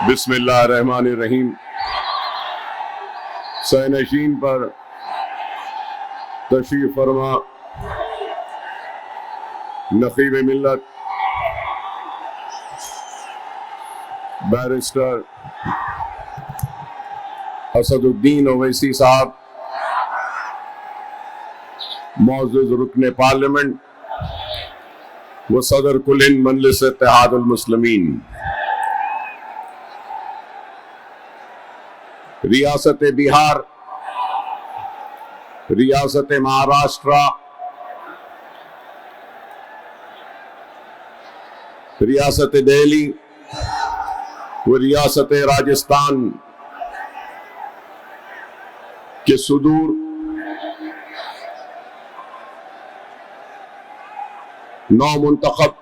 بسم اللہ الرحمن الرحیم۔ سینشین پر تشریف فرما نقیب ملت بیرسٹر اسد الدین اویسی صاحب، معزز رکن پارلیمنٹ و صدر کل ہند مجلس اتحاد المسلمین، ریاست بہار، ریاست مہاراشٹرا، ریاست دہلی و ریاست راجستھان کے صدور نو منتخب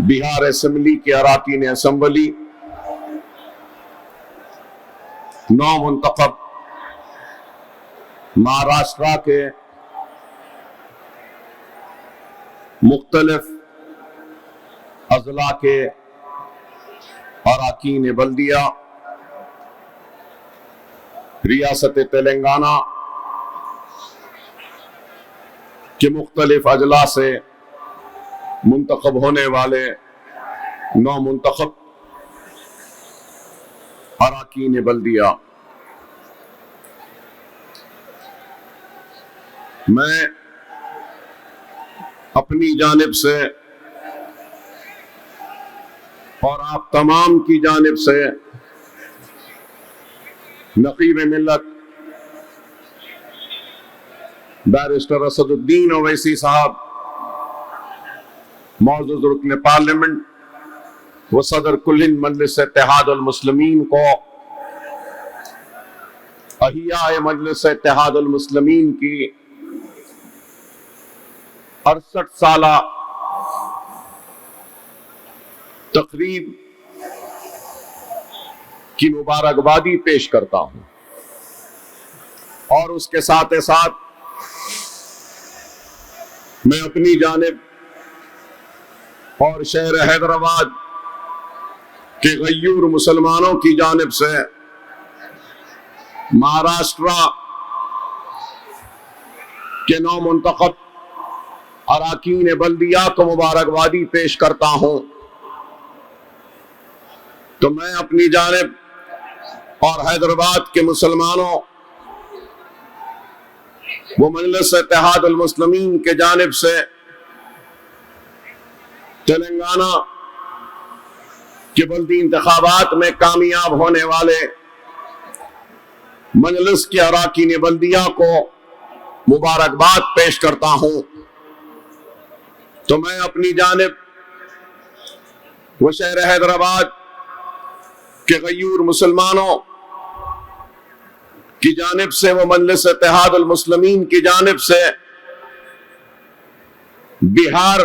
بہار اسمبلی کے اراکین اسمبلی، نو منتخب مہاراشٹرا کے مختلف اضلاع کے اراکین بلدیہ، ریاست تلنگانہ کے مختلف اضلاع سے منتخب ہونے والے نو منتخب اراکین بلدیہ، میں اپنی جانب سے اور آپ تمام کی جانب سے نقیب ملت بیرسٹر اسد الدین اویسی صاحب، معزز رکن پارلیمنٹ و صدر کل ہند مجلس اتحاد المسلمین کو احیاء مجلس اتحاد المسلمین کی 68 سالہ تقریب کی مبارکبادی پیش کرتا ہوں، اور اس کے ساتھ ساتھ میں اپنی جانب اور شہر حیدرآباد کہ غیور مسلمانوں کی جانب سے مہاراشٹرا کے نو منتخب اراکین بلدیہ کو مبارکبادی پیش کرتا ہوں۔ تو میں اپنی جانب اور حیدرآباد کے مسلمانوں وہ مجلس اتحاد المسلمین کے جانب سے تلنگانہ کہ بلدی انتخابات میں کامیاب ہونے والے مجلس کے اراکین بلدیہ کو مبارکباد پیش کرتا ہوں۔ تو میں اپنی جانب وہ شہر حیدرآباد کے غیور مسلمانوں کی جانب سے، وہ مجلس اتحاد المسلمین کی جانب سے بہار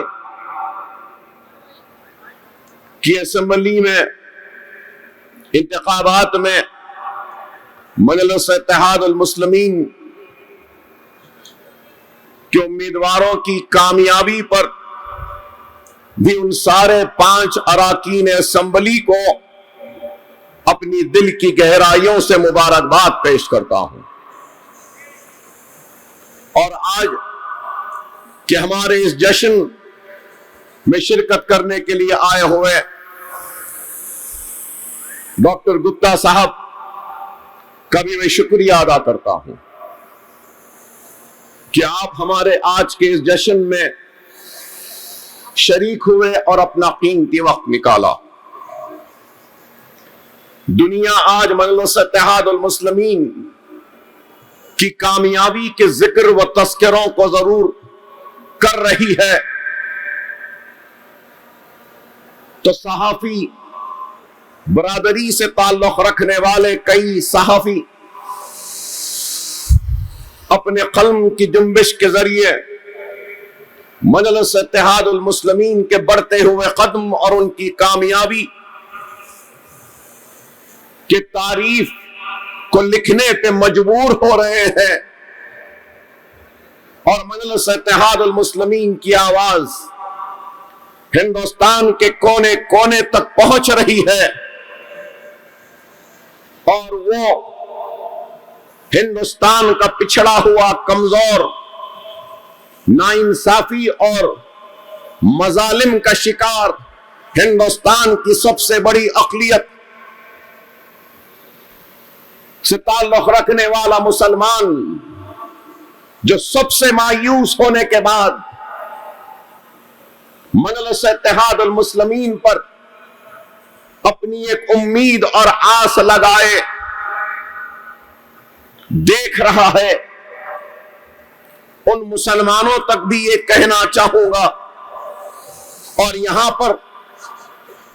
کی اسمبلی میں انتخابات میں مجلس اتحاد المسلمین کے امیدواروں کی کامیابی پر بھی ان سارے 5 اراکین اسمبلی کو اپنی دل کی گہرائیوں سے مبارکباد پیش کرتا ہوں۔ اور آج کہ ہمارے اس جشن میں شرکت کرنے کے لیے آئے ہوئے ڈاکٹر گپتا صاحب کا بھی میں شکریہ ادا کرتا ہوں کہ آپ ہمارے آج کے اس جشن میں شریک ہوئے اور اپنا قیمتی وقت نکالا۔ دنیا آج مجلس اتحاد المسلمین کی کامیابی کے ذکر و تذکروں کو ضرور کر رہی ہے، تو صحافی برادری سے تعلق رکھنے والے کئی صحافی اپنے قلم کی جنبش کے ذریعے مجلس اتحاد المسلمین کے بڑھتے ہوئے قدم اور ان کی کامیابی کی تعریف کو لکھنے پہ مجبور ہو رہے ہیں، اور مجلس اتحاد المسلمین کی آواز ہندوستان کے کونے کونے تک پہنچ رہی ہے، اور وہ ہندوستان کا پچھڑا ہوا، کمزور، ناانصافی اور مظالم کا شکار ہندوستان کی سب سے بڑی اقلیت سے تعلق رکھنے والا مسلمان، جو سب سے مایوس ہونے کے بعد مجلس اتحاد المسلمین پر اپنی ایک امید اور آس لگائے دیکھ رہا ہے، ان مسلمانوں تک بھی یہ کہنا چاہوں گا، اور یہاں پر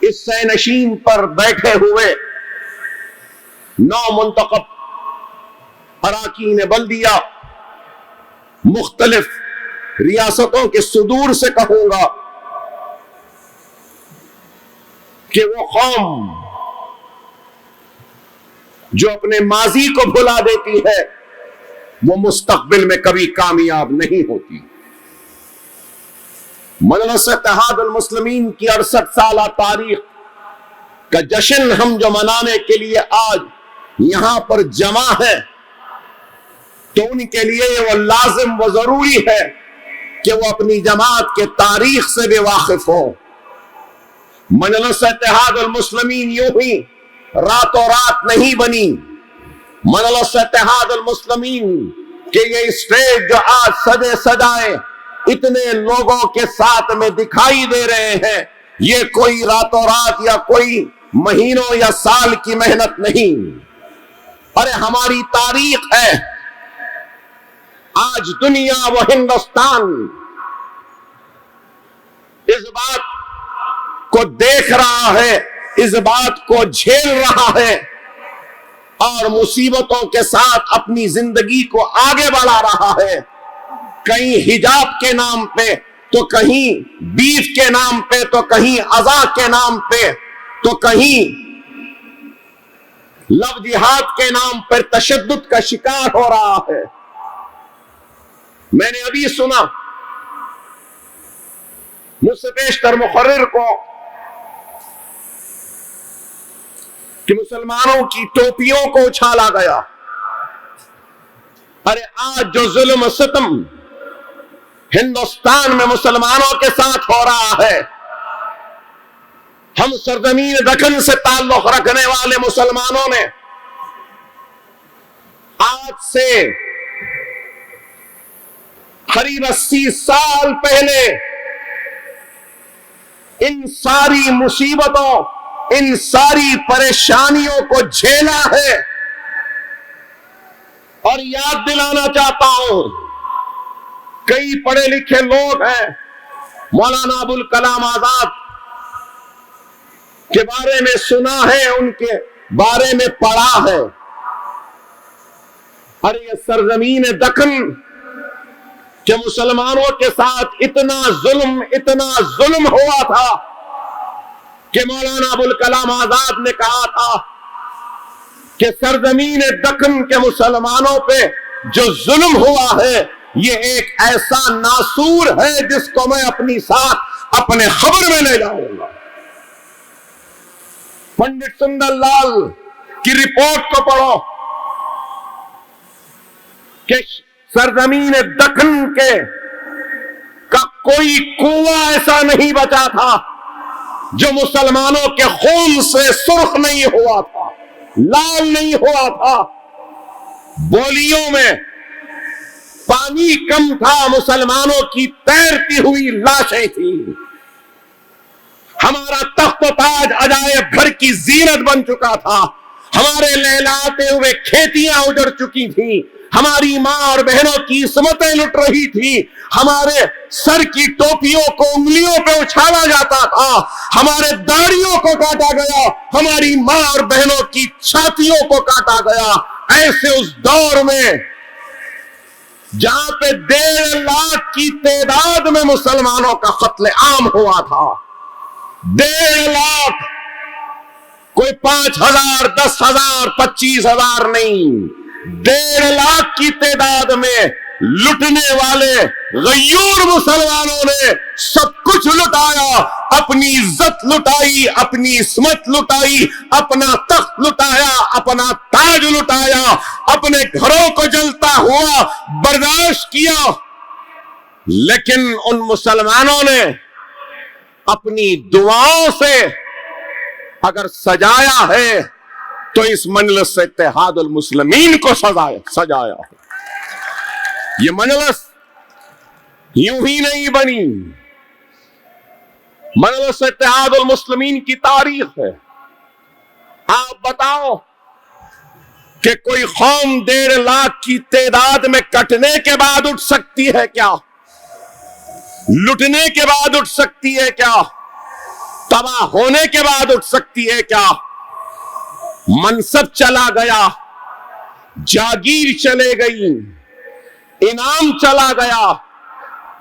اس سہ نشین پر بیٹھے ہوئے 9 منتخب اراکین بلدیہ مختلف ریاستوں کے صدور سے کہوں گا کہ وہ قوم جو اپنے ماضی کو بھلا دیتی ہے وہ مستقبل میں کبھی کامیاب نہیں ہوتی۔ مجلس اتحاد المسلمین کی 68 سالہ تاریخ کا جشن ہم جو منانے کے لیے آج یہاں پر جمع ہے، تو ان کے لیے وہ لازم و ضروری ہے کہ وہ اپنی جماعت کے تاریخ سے بھی واقف ہو۔ مجلس اتحاد المسلمین یوں ہی راتوں رات نہیں بنی۔ مجلس اتحاد المسلمین کہ یہ اسٹیج جو آج سجے سجائے اتنے لوگوں کے ساتھ میں دکھائی دے رہے ہیں، یہ کوئی راتوں رات یا کوئی مہینوں یا سال کی محنت نہیں، ارے ہماری تاریخ ہے۔ آج دنیا و ہندوستان اس بات کو دیکھ رہا ہے، اس بات کو جھیل رہا ہے، اور مصیبتوں کے ساتھ اپنی زندگی کو آگے بڑھا رہا ہے، کہیں حجاب کے نام پہ، تو کہیں بیف کے نام پہ، تو کہیں عزا کے نام پہ، تو کہیں لو جہاد کے نام پر تشدد کا شکار ہو رہا ہے۔ میں نے ابھی سنا مجھ سے بیشتر مقرر کو کہ مسلمانوں کی ٹوپیوں کو اچھالا گیا۔ ارے آج جو ظلم و ستم ہندوستان میں مسلمانوں کے ساتھ ہو رہا ہے، ہم سرزمین دکن سے تعلق رکھنے والے مسلمانوں نے آج سے قریب 80 سال پہلے ان ساری مصیبتوں، ان ساری پریشانیوں کو جھیلا ہے، اور یاد دلانا چاہتا ہوں، کئی پڑھے لکھے لوگ ہیں، مولانا ابوالکلام آزاد کے بارے میں سنا ہے، ان کے بارے میں پڑھا ہے، اور یہ سرزمین دکن کہ مسلمانوں کے ساتھ اتنا ظلم ہوا تھا کہ مولانا ابوالکلام آزاد نے کہا تھا کہ سرزمین دکن کے مسلمانوں پہ جو ظلم ہوا ہے یہ ایک ایسا ناسور ہے جس کو میں اپنی ساتھ اپنے خبر میں لے جاؤں گا۔ پنڈت سندر لال کی رپورٹ کو پڑھو کہ سرزمین دکن کا کوئی کنواں ایسا نہیں بچا تھا جو مسلمانوں کے خون سے سرخ نہیں ہوا تھا، لال نہیں ہوا تھا، بولیوں میں پانی کم تھا، مسلمانوں کی تیرتی ہوئی لاشیں تھیں۔ ہمارا تخت و تاج عجائب گھر کی زینت بن چکا تھا، ہمارے لہلاتے ہوئے کھیتیاں اجڑ چکی تھیں، ہماری ماں اور بہنوں کی عصمتیں لٹ رہی تھی، ہمارے سر کی ٹوپیوں کو انگلیوں پہ اچھالا جاتا تھا، ہمارے داڑھیوں کو کاٹا گیا، ہماری ماں اور بہنوں کی چھاتیوں کو کاٹا گیا۔ ایسے اس دور میں جہاں پہ 1.5 لاکھ کی تعداد میں مسلمانوں کا قتل عام ہوا تھا، 1.5 لاکھ، کوئی 5,000 10,000 25,000 نہیں، 1.5 لاکھ کی تعداد میں لٹنے والے غیور مسلمانوں نے سب کچھ لٹایا، اپنی عزت لٹائی، اپنی عصمت لٹائی، اپنا تخت لٹایا، اپنا تاج لٹایا، اپنے گھروں کو جلتا ہوا برداشت کیا، لیکن ان مسلمانوں نے اپنی دعاؤں سے اگر سجایا ہے تو اس مجلس سے اتحاد المسلمین کو سجایا۔ یہ مجلس یوں ہی نہیں بنی، مجلس اتحاد المسلمین کی تاریخ ہے۔ آپ بتاؤ کہ کوئی قوم 1.5 لاکھ کی تعداد میں کٹنے کے بعد اٹھ سکتی ہے کیا؟ لٹنے کے بعد اٹھ سکتی ہے کیا؟ تباہ ہونے کے بعد اٹھ سکتی ہے کیا؟ منصب چلا گیا، جاگیر چلے گئی، انعام چلا گیا،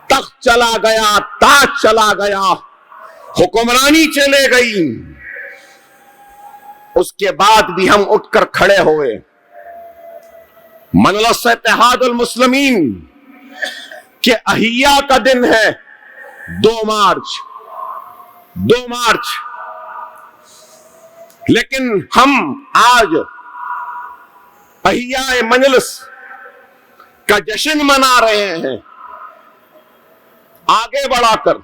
تخت چلا گیا، تاج چلا گیا، حکمرانی چلے گئی، اس کے بعد بھی ہم اٹھ کر کھڑے ہوئے۔ مجلس اتحاد المسلمین کہ احیاء کا دن ہے 2 مارچ، لیکن ہم آج احیاء مجلس کا جشن منا رہے ہیں آگے بڑھا کر۔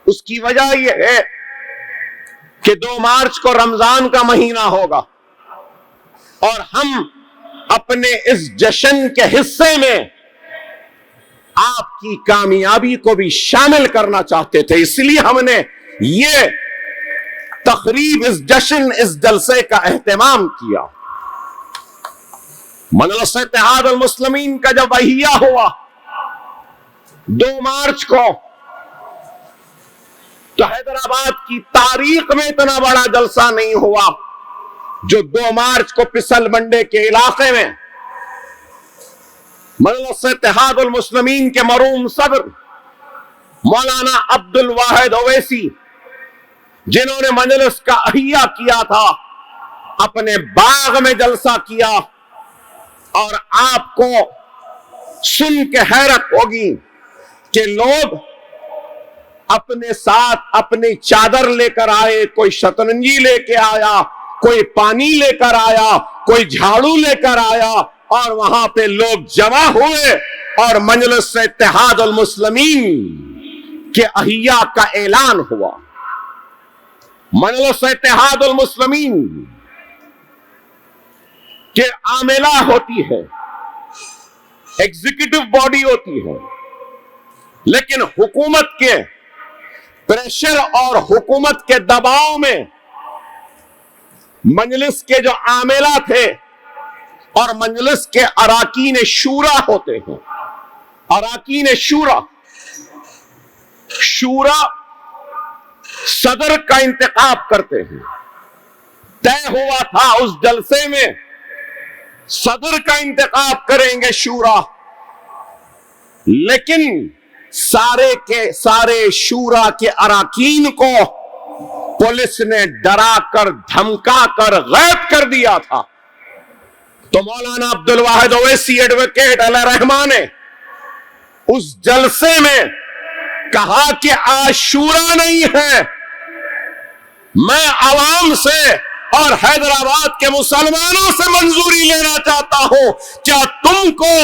اس کی وجہ یہ ہے کہ 2 مارچ کو رمضان کا مہینہ ہوگا اور ہم اپنے اس جشن کے حصے میں آپ کی کامیابی کو بھی شامل کرنا چاہتے تھے، اس لیے ہم نے یہ تقریب، اس جشن، اس جلسے کا اہتمام کیا۔ مجلس اتحاد المسلمین کا جب احیاء ہوا 2 مارچ کو، تو حیدرآباد کی تاریخ میں اتنا بڑا جلسہ نہیں ہوا جو 2 مارچ کو پسل منڈے کے علاقے میں مجلس اتحاد المسلمین کے مرحوم صدر مولانا عبد الواحد اویسی، جنہوں نے مجلس کا احیاء کیا تھا، اپنے باغ میں جلسہ کیا۔ اور آپ کو سن کے حیرت ہوگی کہ لوگ اپنے ساتھ اپنی چادر لے کر آئے، کوئی شطرنجی لے کے آیا، کوئی پانی لے کر آیا، کوئی جھاڑو لے کر آیا، اور وہاں پہ لوگ جمع ہوئے اور مجلس اتحاد المسلمین کے احیاء کا اعلان ہوا۔ مجلس اتحاد المسلمین کہ عاملہ ہوتی ہے، ایگزیکٹو باڈی ہوتی ہے، لیکن حکومت کے پریشر اور حکومت کے دباؤ میں مجلس کے جو عاملہ تھے اور مجلس کے اراکین شورا ہوتے ہیں، اراکین شورا صدر کا انتخاب کرتے ہیں۔ طے ہوا تھا اس جلسے میں صدر کا انتخاب کریں گے شورا، لیکن سارے کے سارے شورا کے اراکین کو پولیس نے ڈرا کر دھمکا کر غائب کر دیا تھا۔ تو مولانا عبد الواحد اویسی ایڈوکیٹ علیہ رحمہ نے اس جلسے میں کہا کہ آج شورا نہیں ہے، میں عوام سے اور حیدرآباد کے مسلمانوں سے منظوری لینا چاہتا ہوں، کیا تم کو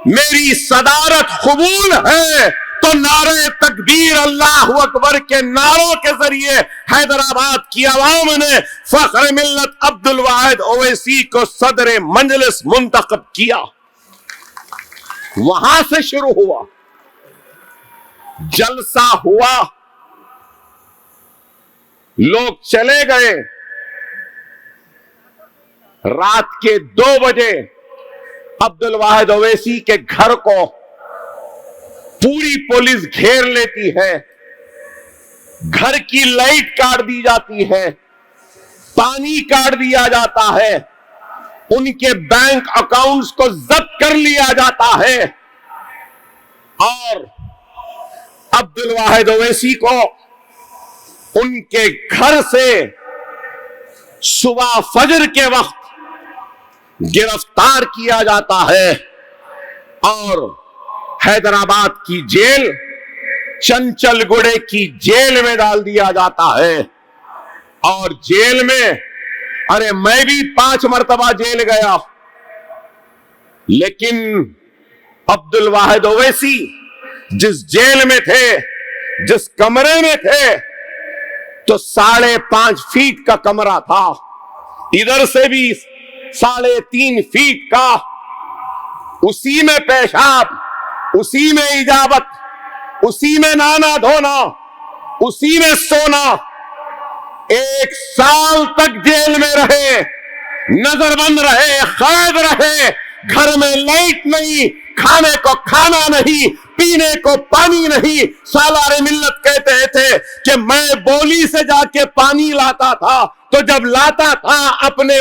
میری صدارت قبول ہے؟ تو نعرہ تکبیر اللہ اکبر کے نعروں کے ذریعے حیدرآباد کی عوام نے فخر ملت عبد الواحد اویسی کو صدر مجلس منتخب کیا۔ وہاں سے شروع ہوا، جلسہ ہوا، لوگ چلے گئے۔ رات کے 2 بجے عبد الواحد اویسی کے گھر کو پوری پولیس گھیر لیتی ہے، گھر کی لائٹ کاٹ دی جاتی ہے، پانی کاٹ دیا جاتا ہے، ان کے بینک اکاؤنٹس کو ضبط کر لیا جاتا ہے، اور عبد الواحد اویسی کو ان کے گھر سے صبح فجر کے وقت گرفتار کیا جاتا ہے اور حیدرآباد کی جیل چنچل گڑے کی جیل میں ڈال دیا جاتا ہے. اور جیل میں ارے میں بھی 5 مرتبہ جیل گیا, لیکن عبد الواحد اویسی جس جیل میں تھے, جس کمرے میں تھے, تو 5.5 فیٹ کا کمرہ تھا, ادھر سے بھی 3.5 فیٹ کا, اسی میں پیشاب, اسی میں اجابت, اسی میں نانا دھونا, اسی میں سونا. 1 سال تک جیل میں رہے, نظر بند رہے, قید رہے, گھر میں لائٹ نہیں, کھانے کو کھانا نہیں, پینے کو پانی نہیں. سالار ملت کہتے تھے کہ میں بولی سے جا کے پانی لاتا تھا, تو جب لاتا تھا اپنے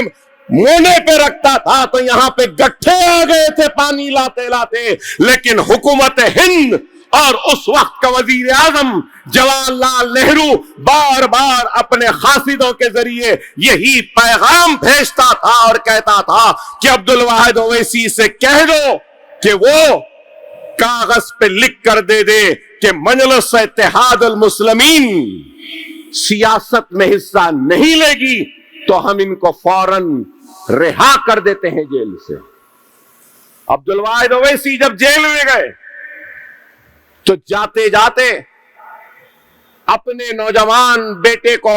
مونے پہ رکھتا تھا تو یہاں پہ گٹھے آ گئے تھے پانی لاتے لاتے. لیکن حکومت ہند اور اس وقت کا وزیر اعظم جواہر لال نہرو بار بار اپنے قاصدوں کے ذریعے یہی پیغام بھیجتا تھا اور کہتا تھا کہ عبد الواحد اویسی سے کہہ دو کہ وہ کاغذ پہ لکھ کر دے دے کہ مجلس اتحاد المسلمین سیاست میں حصہ نہیں لے گی تو ہم ان کو فوراً رہا کر دیتے ہیں جیل سے. عبد الواحد اویسی جب جیل میں گئے تو جاتے جاتے اپنے نوجوان بیٹے کو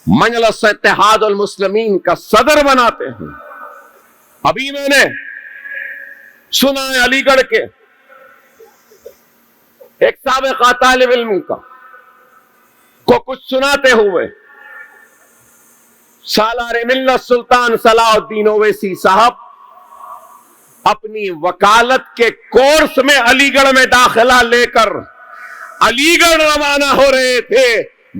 مجلس اتحاد المسلمین کا صدر بناتے ہیں. ابھی میں نے سنا ہے علی گڑھ کے ایک سابقہ طالب علم کو کچھ سناتے ہوئے سالار ملت سلطان صلاح الدین اویسی صاحب اپنی وکالت کے کورس میں علی گڑھ میں داخلہ لے کر علی گڑھ روانہ ہو رہے تھے.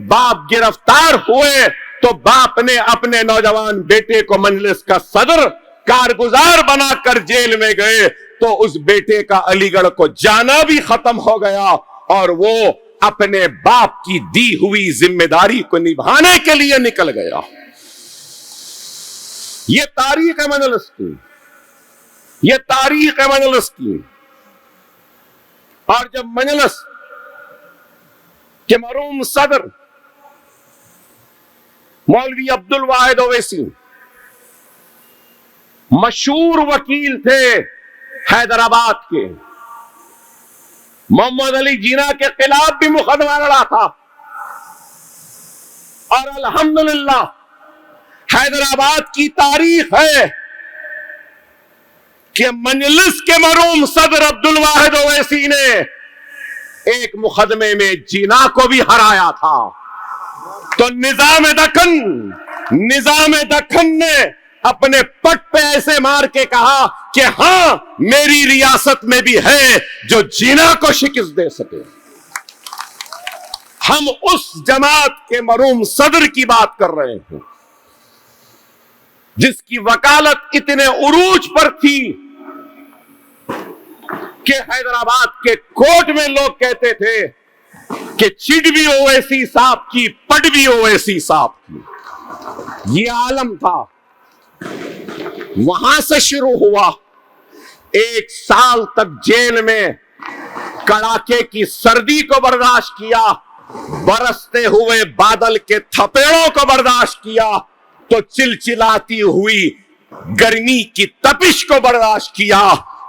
باپ گرفتار ہوئے تو باپ نے اپنے نوجوان بیٹے کو مجلس کا صدر کارگزار بنا کر جیل میں گئے, تو اس بیٹے کا علی گڑھ کو جانا بھی ختم ہو گیا اور وہ اپنے باپ کی دی ہوئی ذمہ داری کو نبھانے کے لیے نکل گیا. یہ تاریخ ہے مجلس کی, یہ تاریخ ہے مجلس کی. اور جب مجلس کے مرحوم صدر مولوی عبد الواحد اویسی مشہور وکیل تھے حیدرآباد کے, محمد علی جینا کے خلاف بھی مقدمہ لڑا تھا, اور الحمدللہ حیدرآباد کی تاریخ ہے کہ مجلس کے مرحوم صدر عبد الواحد اویسی نے ایک مقدمے میں جینا کو بھی ہرایا تھا. تو نظام دکن نے اپنے پٹ پہ ایسے مار کے کہا کہ ہاں میری ریاست میں بھی ہے جو جینا کو شکست دے سکے. ہم اس جماعت کے مرحوم صدر کی بات کر رہے ہیں جس کی وکالت اتنے عروج پر تھی کہ حیدرآباد کے کورٹ میں لوگ کہتے تھے کہ چٹ بھی اویسی صاحب کی, پٹ بھی اویسی صاحب کی. یہ عالم تھا. وہاں سے شروع ہوا. 1 سال تک جیل میں کڑاکے کی سردی کو برداشت کیا, برستے ہوئے بادل کے تھپیڑوں کو برداشت کیا, تو چلچلاتی ہوئی گرمی کی تپش کو برداشت کیا,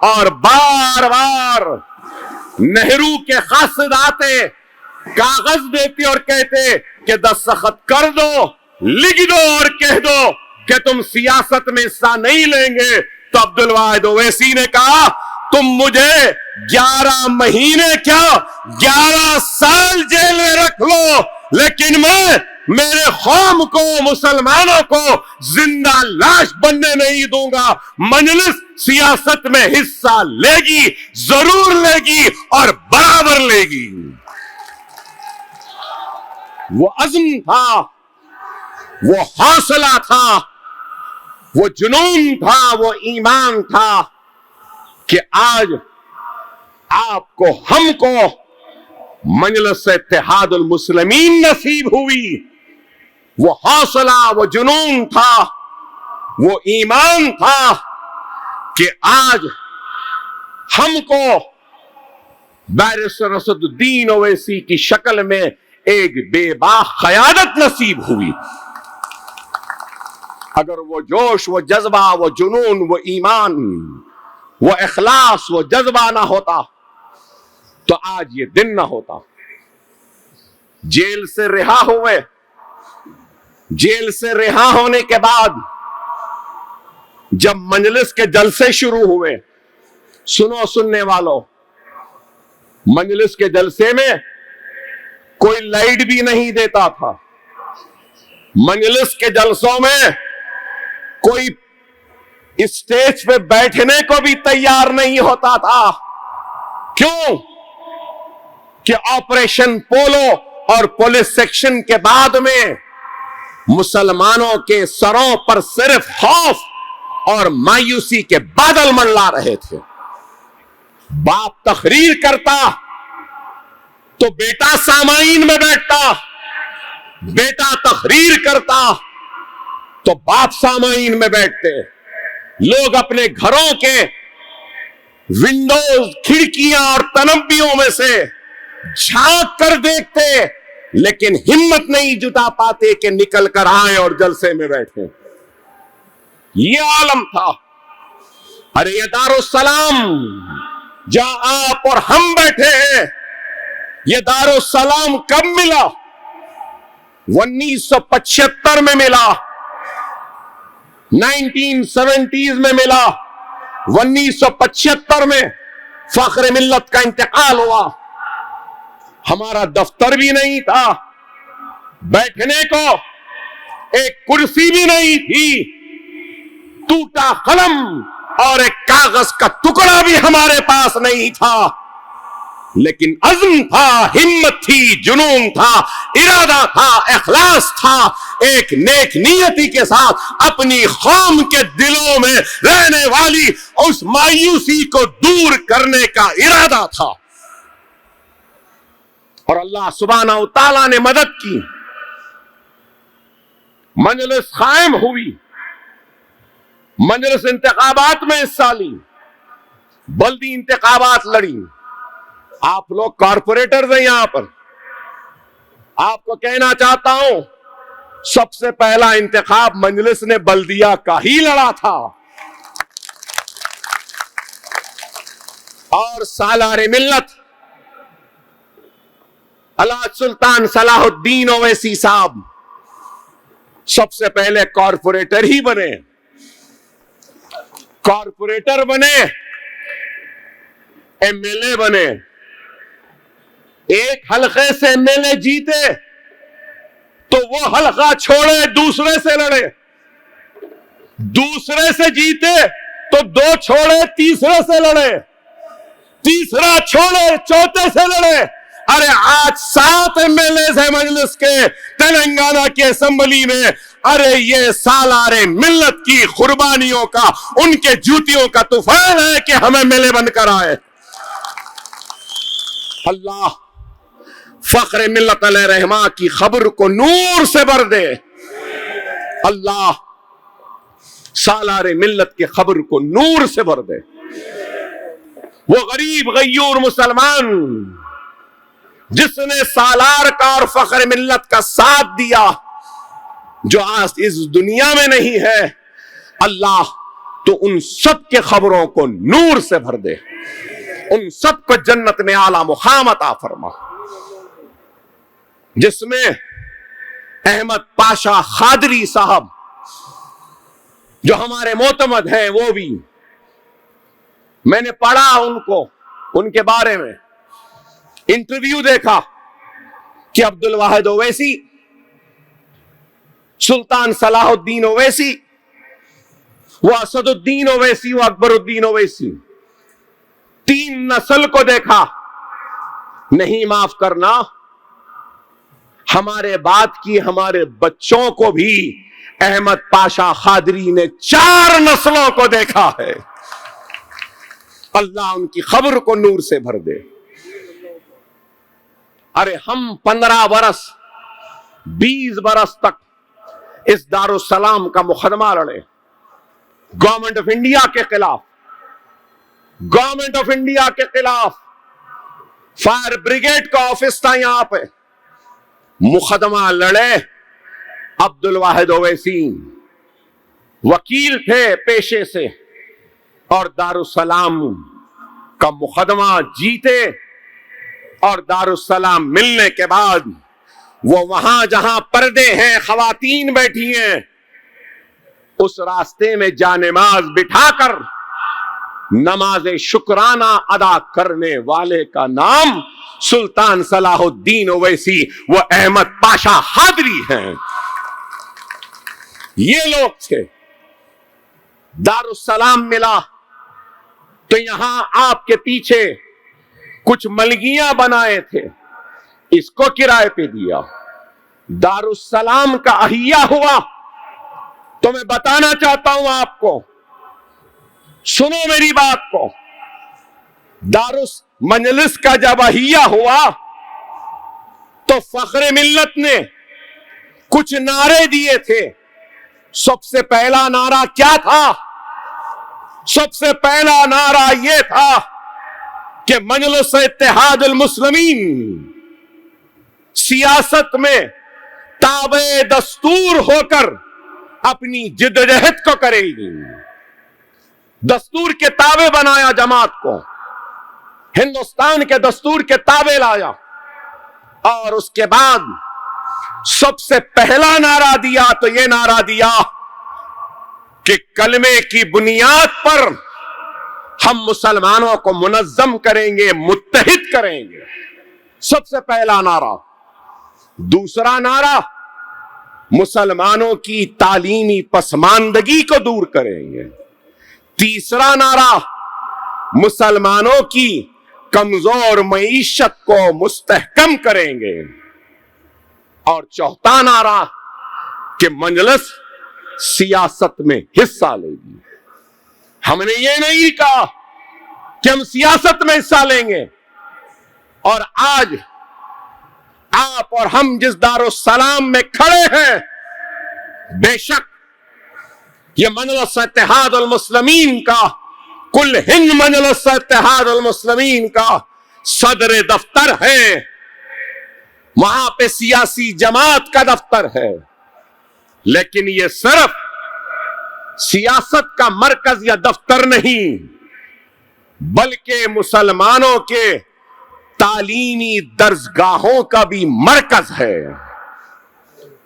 اور بار بار نہرو کے قاصد آتے, کاغذ دیتے اور کہتے کہ دستخط کر دو, لکھ دو اور کہہ دو کہ تم سیاست میں حصہ نہیں لیں گے. تو عبد الواحد اویسی نے کہا تم مجھے 11 مہینے کیا 11 سال جیل میں رکھ لو, لیکن میں میرے قوم کو, مسلمانوں کو زندہ لاش بننے نہیں دوں گا. مجلس سیاست میں حصہ لے گی, ضرور لے گی اور برابر لے گی. وہ عزم تھا, وہ حوصلہ تھا, وہ جنون تھا, وہ ایمان تھا کہ آج آپ کو, ہم کو مجلس اتحاد المسلمین نصیب ہوئی. وہ حوصلہ, وہ جنون تھا, وہ ایمان تھا کہ آج ہم کو بیرسٹر اسد الدین اویسی کی شکل میں ایک بے باک قیادت نصیب ہوئی. اگر وہ جوش، وہ جذبہ، وہ جنون، وہ ایمان، وہ اخلاص، وہ جذبہ نہ ہوتا تو آج یہ دن نہ ہوتا. جیل سے رہا ہوئے، جیل سے رہا ہونے کے بعد جب مجلس کے جلسے شروع ہوئے، سنو سننے والوں، مجلس کے جلسے میں کوئی لائٹ بھی نہیں دیتا تھا. مجلس کے جلسوں میں کوئی اسٹیج پہ بیٹھنے کو بھی تیار نہیں ہوتا تھا. کیوں؟ کہ آپریشن پولو اور پولیس سیکشن کے بعد میں مسلمانوں کے سروں پر صرف خوف اور مایوسی کے بادل منڈلا رہے تھے. باپ تقریر کرتا تو بیٹا سامعین میں بیٹھتا، بیٹا تقریر کرتا تو باپ سامعین میں بیٹھتے. لوگ اپنے گھروں کے ونڈوز، کھڑکیاں اور تنبیوں میں سے جھانک کر دیکھتے، لیکن ہمت نہیں جٹا پاتے کہ نکل کر آئے اور جلسے میں بیٹھے. یہ عالم تھا. ارے یہ دارالسلام جہاں آپ اور ہم بیٹھے ہیں، یہ دارالسلام کب ملا؟ 1975 میں ملا، 1970s میں ملا. 1975 میں فخر ملت کا انتقال ہوا. ہمارا دفتر بھی نہیں تھا، بیٹھنے کو ایک کرسی بھی نہیں تھی، ٹوٹا قلم اور ایک کاغذ کا ٹکڑا بھی ہمارے پاس نہیں تھا. لیکن عزم تھا، ہمت تھی، جنون تھا، ارادہ تھا، اخلاص تھا. ایک نیک نیتی کے ساتھ اپنی قوم کے دلوں میں رہنے والی اس مایوسی کو دور کرنے کا ارادہ تھا. اور اللہ سبحانہ و تعالیٰ نے مدد کی. مجلس قائم ہوئی، مجلس انتخابات میں حصہ لی، بلدی انتخابات لڑی. آپ لوگ کارپوریٹرز ہیں یہاں پر. آپ کو کہنا چاہتا ہوں، سب سے پہلا انتخاب مجلس نے بلدیہ کا ہی لڑا تھا. اور سالار ملت الحاج سلطان صلاح الدین اویسی صاحب سب سے پہلے کارپوریٹر ہی بنے. کارپوریٹر بنے، ایم ایل اے بنے. ایک حلقے سے ایم ایل اے جیتے تو وہ حلقہ چھوڑے دوسرے سے لڑے، دوسرے سے جیتے تو دو چھوڑے تیسرے سے لڑے، تیسرا چھوڑے چوتھے سے لڑے. ارے آج 7 ایم ایل اے ہیں مجلس کے تلنگانہ کی اسمبلی میں. ارے یہ سالار ملت کی قربانیوں کا، ان کے جوتیوں کا طوفان ہے کہ ہمیں ملے بن کر آئے. اللہ فخر ملت علیہ رحمہ کی خبر کو نور سے بھر دے. اللہ سالار ملت کی خبر کو نور سے بھر دے. وہ غریب غیور مسلمان جس نے سالار کا اور فخر ملت کا ساتھ دیا، جو آج اس دنیا میں نہیں ہے، اللہ تو ان سب کے خبروں کو نور سے بھر دے، ان سب کو جنت میں اعلیٰ مقام عطا فرما. جس میں احمد پاشا خادری صاحب جو ہمارے معتمد ہیں، وہ بھی میں نے پڑھا ان کو، ان کے بارے میں انٹرویو دیکھا کہ عبد الواحد اویسی، سلطان صلاح الدین اویسی، وہ اسد الدین اویسی، وہ اکبر الدین اویسی، 3 نسل کو دیکھا. نہیں معاف کرنا، ہمارے بعد کی ہمارے بچوں کو بھی احمد پاشا خادری نے 4 نسلوں کو دیکھا ہے. اللہ ان کی خبر کو نور سے بھر دے. ارے ہم 15 برس 20 برس تک اس دارالسلام کا مقدمہ لڑے، گورنمنٹ آف انڈیا کے خلاف. گورنمنٹ آف انڈیا کے خلاف فائر بریگیڈ کا آفس تھا یہاں پہ، مقدمہ لڑے عبد الواحد اویسی، وکیل تھے پیشے سے، اور دارالسلام کا مقدمہ جیتے، اور دارالسلام ملنے کے بعد وہ وہاں جہاں پردے ہیں، خواتین بیٹھی ہیں، اس راستے میں جانماز بٹھا کر نماز شکرانہ ادا کرنے والے کا نام سلطان صلاح الدین اویسی وہ احمد پاشا حاضری ہیں۔ یہ لوگ تھے۔ دارالسلام ملا تو یہاں آپ کے پیچھے کچھ ملگیاں بنائے تھے، اس کو کرائے پہ دیا۔ دارالسلام کا احیا ہوا تو میں بتانا چاہتا ہوں آپ کو، سنو میری بات کو، مجلس کا جب احیا ہوا تو فخر ملت نے کچھ نعرے دیے تھے۔ سب سے پہلا نعرہ کیا تھا؟ سب سے پہلا نعرہ یہ تھا کہ مجلس اتحاد المسلمین سیاست میں تابع دستور ہو کر اپنی جدوجہد کو کرے گی۔ دستور کے تابع بنایا جماعت کو، ہندوستان کے دستور کے تابع لایا، اور اس کے بعد سب سے پہلا نعرہ دیا تو یہ نعرہ دیا کہ کلمے کی بنیاد پر ہم مسلمانوں کو منظم کریں گے، متحد کریں گے۔ سب سے پہلا نعرہ۔ دوسرا نعرہ، مسلمانوں کی تعلیمی پسماندگی کو دور کریں گے۔ تیسرا نعرہ، مسلمانوں کی کمزور معیشت کو مستحکم کریں گے۔ اور چوتھا نعرہ کہ مجلس سیاست میں حصہ لے گی۔ ہم نے یہ نہیں کہا کہ ہم سیاست میں حصہ لیں گے، اور آج آپ اور ہم جس دارالسلام میں کھڑے ہیں، بے شک یہ مجلس اتحاد المسلمین کا، کل ہند مجلس اتحاد المسلمین کا صدر دفتر ہے، وہاں پہ سیاسی جماعت کا دفتر ہے، لیکن یہ صرف سیاست کا مرکز یا دفتر نہیں، بلکہ مسلمانوں کے تعلیمی درسگاہوں کا بھی مرکز ہے۔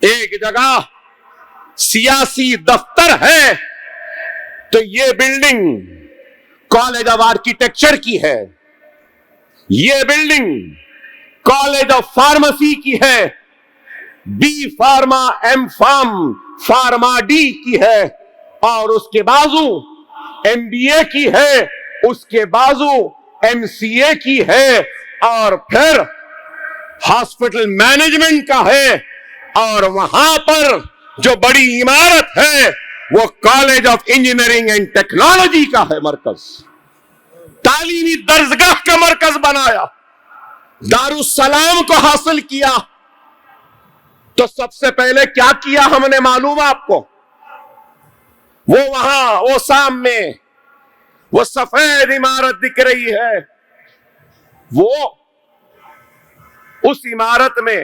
ایک جگہ سیاسی دفتر ہے تو یہ بلڈنگ کالج آف آرکیٹیکچر کی ہے، یہ بلڈنگ کالج آف فارمیسی کی ہے، B pharma, M pharm, pharma D کی ہے، اور اس کے بازو ایم بی اے کی ہے، اس کے بازو ایم سی اے کی ہے، اور پھر ہاسپٹل مینجمنٹ کا ہے، اور وہاں پر جو بڑی عمارت ہے وہ college of engineering and technology کا ہے مرکز۔ تعلیمی درسگاہ کا مرکز بنایا، دارالسلام کو حاصل کیا تو سب سے پہلے کیا کیا ہم نے معلوم آپ کو؟ وہ وہاں، وہ سامنے وہ سفید عمارت دکھ رہی ہے، وہ اس عمارت میں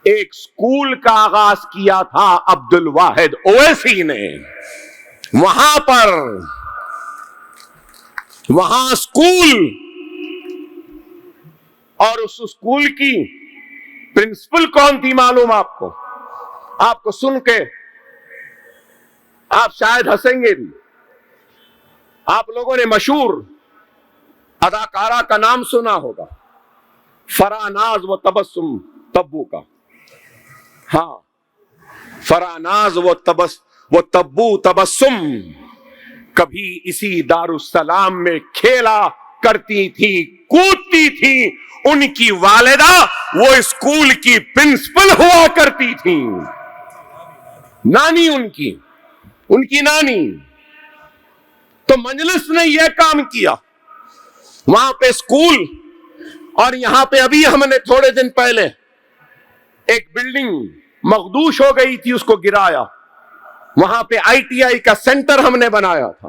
ایک سکول کا آغاز کیا تھا عبد الواحد اویسی نے۔ وہاں پر وہاں سکول، اور اس سکول کی پرنسپل کون تھی معلوم آپ کو؟ آپ کو سن کے آپ شاید ہنسیں گے بھی۔ آپ لوگوں نے مشہور اداکارہ کا نام سنا ہوگا، فراناز و تبسم تبو کا۔ ہاں، فراناز و تبو تبسم کبھی اسی دارالسلام میں کھیلا کرتی تھی، کودتی تھی۔ ان کی والدہ وہ اسکول کی پرنسپل ہوا کرتی تھی، نانی ان کی نانی۔ تو مجلس نے یہ کام کیا، وہاں پہ اسکول، اور یہاں پہ ابھی ہم نے تھوڑے دن پہلے ایک بلڈنگ مخدوش ہو گئی تھی، اس کو گرایا، وہاں پہ آئی ٹی آئی کا سینٹر ہم نے بنایا تھا۔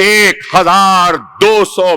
1200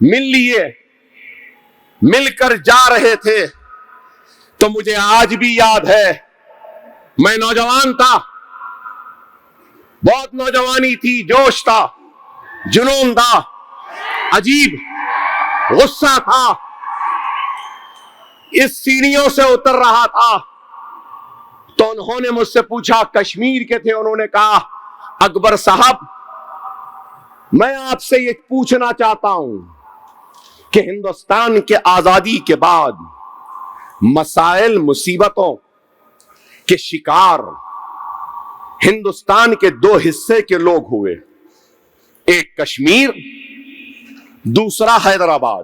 مل لیے, مل کر جا رہے تھے. تو مجھے آج بھی یاد ہے, میں نوجوان تھا, بہت نوجوانی تھی, جوش تھا, جنون تھا, عجیب غصہ تھا. اس سیڑھیوں سے اتر رہا تھا تو انہوں نے مجھ سے پوچھا, کشمیر کے تھے, انہوں نے کہا اکبر صاحب میں آپ سے یہ پوچھنا چاہتا ہوں کہ ہندوستان کے آزادی کے بعد مسائل مصیبتوں کے شکار ہندوستان کے دو حصے کے لوگ ہوئے, ایک کشمیر, دوسرا حیدرآباد.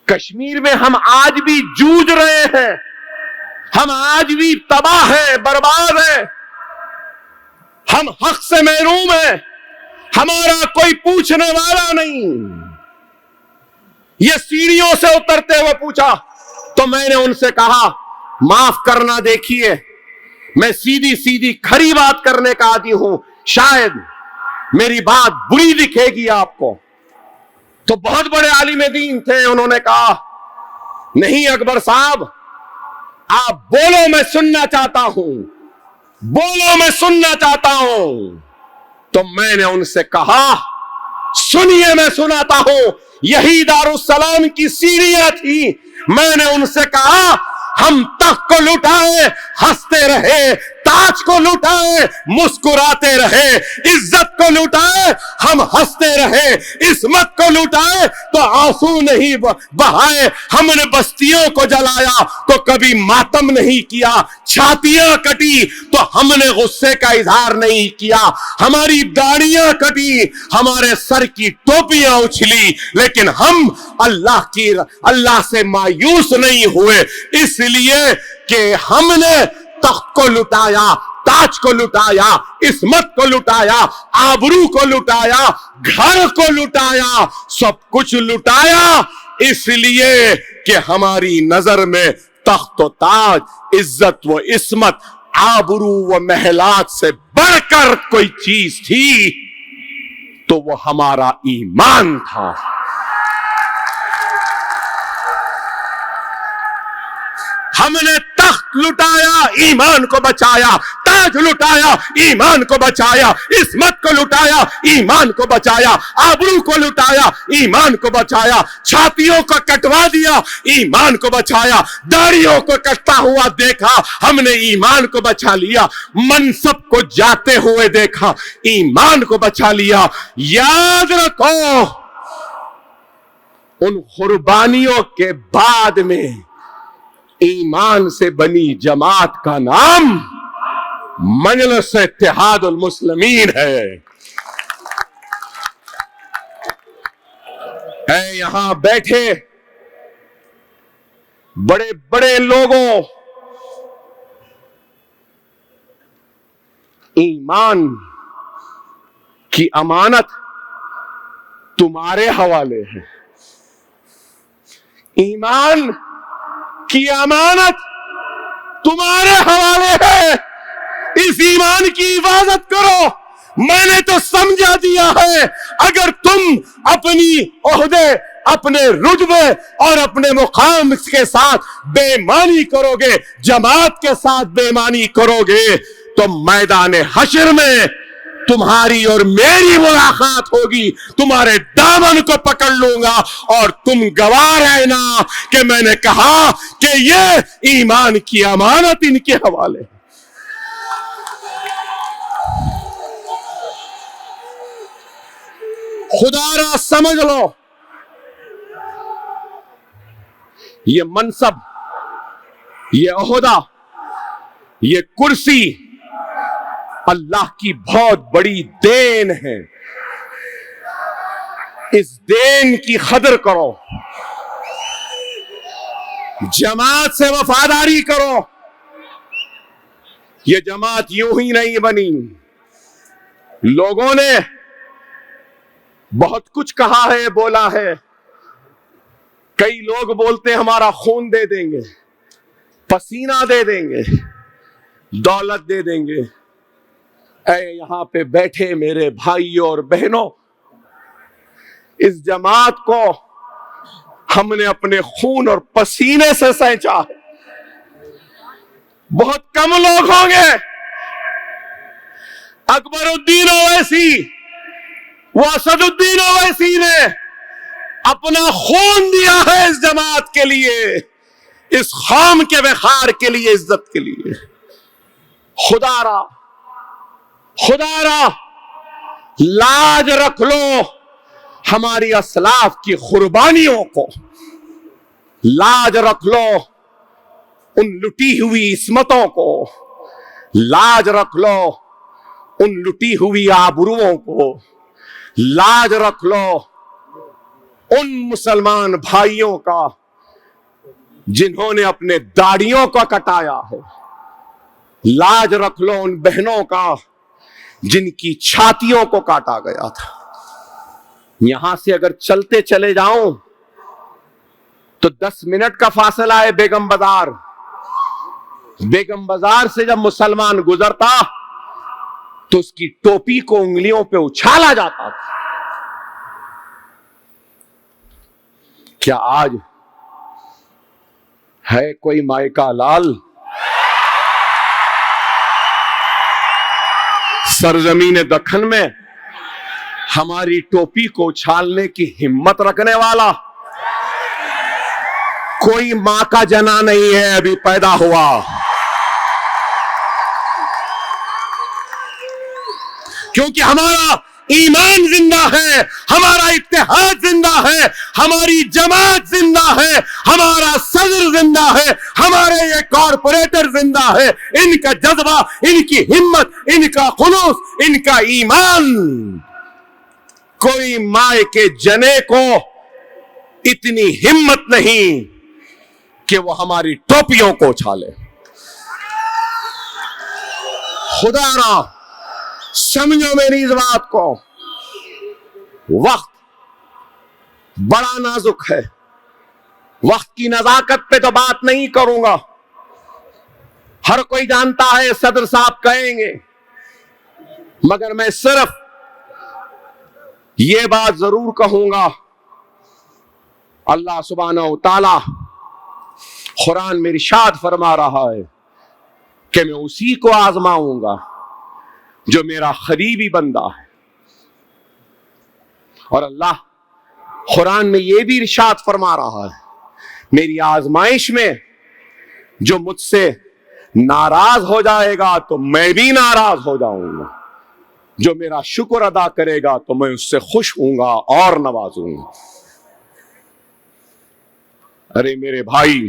کشمیر میں ہم آج بھی جوجھ رہے ہیں, ہم آج بھی تباہ ہیں, برباد ہیں, ہم حق سے محروم ہیں, ہمارا کوئی پوچھنے والا نہیں. یہ سیڑھیوں سے اترتے ہوئے پوچھا تو میں نے ان سے کہا معاف کرنا, دیکھیے میں سیدھی سیدھی کھری بات کرنے کا عادی ہوں, شاید میری بات بری دکھے گی آپ کو. تو بہت بڑے عالم دین تھے, انہوں نے کہا نہیں اکبر صاحب آپ بولو, میں سننا چاہتا ہوں, بولو میں سننا چاہتا ہوں. تو میں نے ان سے کہا سنیے میں سناتا ہوں, یہی دارالسلام کی سیڑھیاں تھی. میں نے ان سے کہا ہم تخت کو لٹائے ہنستے رہے, تاج کو لٹائے مسکراتے رہے, عزت کو لٹائے ہم ہنستے رہے, عصمت کو لٹائے تو آنسو نہیں بہائے. ہم نے بستیوں کو جلایا تو کبھی ماتم نہیں کیا, چھاتیاں کٹی تو ہم نے غصے کا اظہار نہیں کیا, ہماری داڑیاں کٹی, ہمارے سر کی ٹوپیاں اچھلی, لیکن ہم اللہ سے مایوس نہیں ہوئے, اس لیے کہ ہم نے تخت کو لٹایا, تاج کو لٹایا, عصمت کو لٹایا, آبرو کو لٹایا, گھر کو لٹایا, سب کچھ لٹایا, اس لیے کہ ہماری نظر میں تخت و تاج, عزت و عصمت, آبرو و محلات سے بڑھ کر کوئی چیز تھی تو وہ ہمارا ایمان تھا. ہم نے تخت لٹایا, ایمان کو بچایا, تاج لٹایا, ایمان کو بچایا, عصمت کو لٹایا, ایمان کو بچایا, آبرو کو لٹایا, ایمان کو بچایا, چھاتیوں کو کٹوا دیا, ایمان کو بچایا, داڑیوں کو کٹتا ہوا دیکھا, ہم نے ایمان کو بچا لیا, منصب کو جاتے ہوئے دیکھا, ایمان کو بچا لیا. یاد رکھو ان قربانیوں کے بعد میں ایمان سے بنی جماعت کا نام مجلس اتحاد المسلمین ہے. اے یہاں بیٹھے بڑے بڑے لوگوں, ایمان کی امانت تمہارے حوالے ہے, ایمان کی امانت تمہارے حوالے ہے, اس ایمان کی حفاظت کرو. میں نے تو سمجھا دیا ہے, اگر تم اپنی عہدے, اپنے رتبے اور اپنے مقام کے ساتھ بے ایمانی کرو گے, جماعت کے ساتھ بے ایمانی کرو گے, تو میدان حشر میں تمہاری اور میری ملاقات ہوگی, تمہارے دامن کو پکڑ لوں گا اور تم گواہ رہنا کہ میں نے کہا کہ یہ ایمان کی امانت ان کے حوالے ہے. خدا را سمجھ لو, یہ منصب, یہ عہدہ, یہ کرسی اللہ کی بہت بڑی دین ہے. اس دین کی قدر کرو, جماعت سے وفاداری کرو. یہ جماعت یوں ہی نہیں بنی, لوگوں نے بہت کچھ کہا ہے, بولا ہے. کئی لوگ بولتے ہیں ہمارا خون دے دیں گے, پسینہ دے دیں گے, دولت دے دیں گے. اے یہاں پہ بیٹھے میرے بھائیوں اور بہنوں, اس جماعت کو ہم نے اپنے خون اور پسینے سے سینچا ہے. بہت کم لوگ ہوں گے. اکبر الدین اویسی و اسد الدین اویسی نے اپنا خون دیا ہے اس جماعت کے لیے, اس قوم کے وقار کے لیے, عزت کے لیے. خدا را لاج رکھ لو ہماری اسلاف کی قربانیوں کو, لاج رکھ لو ان لٹی ہوئی عصمتوں کو, لاج رکھ لو ان لٹی ہوئی آبروؤں کو, لاج رکھ لو ان مسلمان بھائیوں کا جنہوں نے اپنے داڑھیوں کو کٹایا ہے, لاج رکھ لو ان بہنوں کا جن کی چھاتیوں کو کاٹا گیا تھا. یہاں سے اگر چلتے چلے جاؤں تو 10 منٹ کا فاصلہ ہے بیگم بازار. بیگم بازار سے جب مسلمان گزرتا تو اس کی ٹوپی کو انگلیوں پہ اچھالا جاتا تھا. کیا آج ہے کوئی مائکا لال سرزمین دکن میں ہماری ٹوپی کو اچھالنے کی ہمت رکھنے والا؟ کوئی ماں کا جنا نہیں ہے ابھی پیدا ہوا. کیونکہ ہمارا ایمان زندہ ہے, ہمارا اتحاد زندہ ہے, ہماری جماعت زندہ ہے, ہمارا صدر زندہ ہے, ہمارے یہ کارپوریٹر زندہ ہے. ان کا جذبہ, ان کی ہمت, ان کا خلوص, ان کا ایمان. کوئی ماں کے جنے کو اتنی ہمت نہیں کہ وہ ہماری ٹوپیوں کو اچھالے. خدا را سمجھو میری اس بات کو, وقت بڑا نازک ہے. وقت کی نزاکت پہ تو بات نہیں کروں گا, ہر کوئی جانتا ہے صدر صاحب کہیں گے, مگر میں صرف یہ بات ضرور کہوں گا, اللہ سبحانہ و تعالی قرآن میں ارشاد فرما رہا ہے کہ میں اسی کو آزماؤں گا جو میرا قریبی بندہ ہے. اور اللہ قرآن میں یہ بھی ارشاد فرما رہا ہے میری آزمائش میں جو مجھ سے ناراض ہو جائے گا تو میں بھی ناراض ہو جاؤں گا, جو میرا شکر ادا کرے گا تو میں اس سے خوش ہوں گا اور نوازوں گا. ارے میرے بھائی,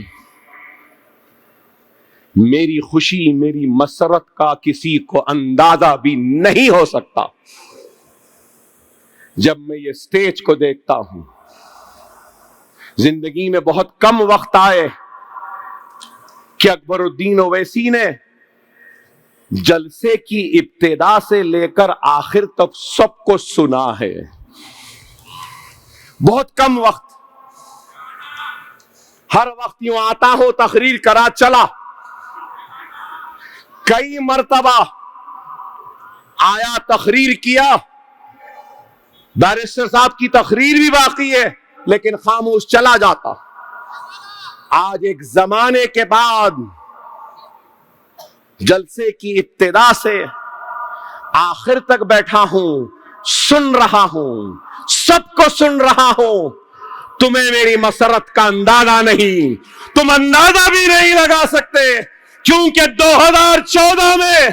میری خوشی, میری مسرت کا کسی کو اندازہ بھی نہیں ہو سکتا. جب میں یہ سٹیج کو دیکھتا ہوں, زندگی میں بہت کم وقت آئے کہ اکبر الدین اویسی نے جلسے کی ابتدا سے لے کر آخر تک سب کو سنا ہے. بہت کم وقت, ہر وقت یوں آتا ہو تقریر کرا چلا. کئی مرتبہ آیا تقریر کیا, بیرسٹر صاحب کی تقریر بھی باقی ہے لیکن خاموش چلا جاتا. آج ایک زمانے کے بعد جلسے کی ابتدا سے آخر تک بیٹھا ہوں, سن رہا ہوں, سب کو سن رہا ہوں. تمہیں میری مسرت کا اندازہ نہیں, تم اندازہ بھی نہیں لگا سکتے, کیونکہ 2014 میں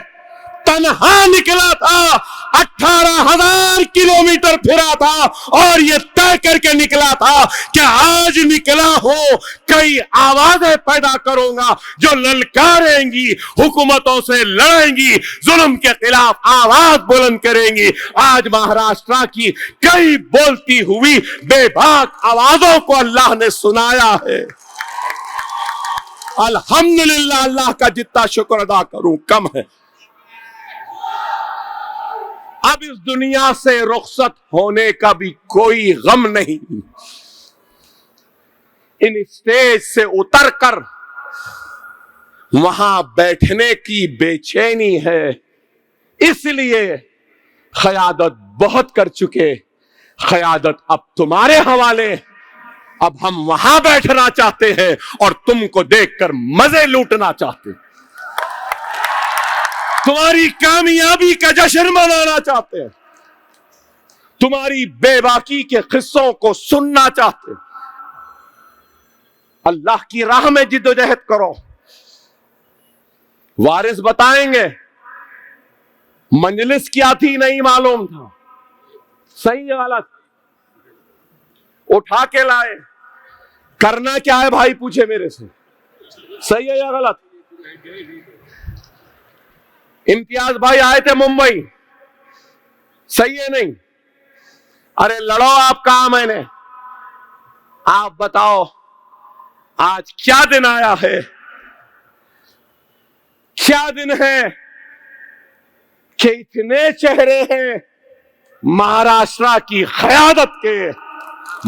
تنہا نکلا تھا, 18,000 کلومیٹر پھرا تھا اور یہ طے کر کے نکلا تھا کہ آج نکلا ہوں کئی آوازیں پیدا کروں گا جو للکاریں گی, حکومتوں سے لڑیں گی, ظلم کے خلاف آواز بلند کریں گی. آج مہاراشٹرا کی کئی بولتی ہوئی بے باک آوازوں کو اللہ نے سنایا ہے. الحمدللہ, اللہ کا جتنا شکر ادا کروں کم ہے. اب اس دنیا سے رخصت ہونے کا بھی کوئی غم نہیں. ان اسٹیج سے اتر کر وہاں بیٹھنے کی بے چینی ہے, اس لیے قیادت بہت کر چکے, قیادت اب تمہارے حوالے، اب ہم وہاں بیٹھنا چاہتے ہیں اور تم کو دیکھ کر مزے لوٹنا چاہتے ہیں، تمہاری کامیابی کا جشن منانا چاہتے ہیں، تمہاری بے باکی کے قصوں کو سننا چاہتے ہیں۔ اللہ کی راہ میں جد و جہد کرو۔ وارث بتائیں گے مجلس کیا تھی نہیں معلوم تھا، صحیح یا غلط؟ اٹھا کے لائے، کرنا کیا ہے بھائی پوچھے میرے سے، صحیح ہے یا غلط؟ امتیاز بھائی آئے تھے ممبئی، صحیح ہے نہیں؟ ارے لڑو آپ کہا میں نے، آپ بتاؤ آج کیا دن آیا ہے، کیا دن ہے کہ اتنے چہرے ہیں مہاراشٹرا کی قیادت کے۔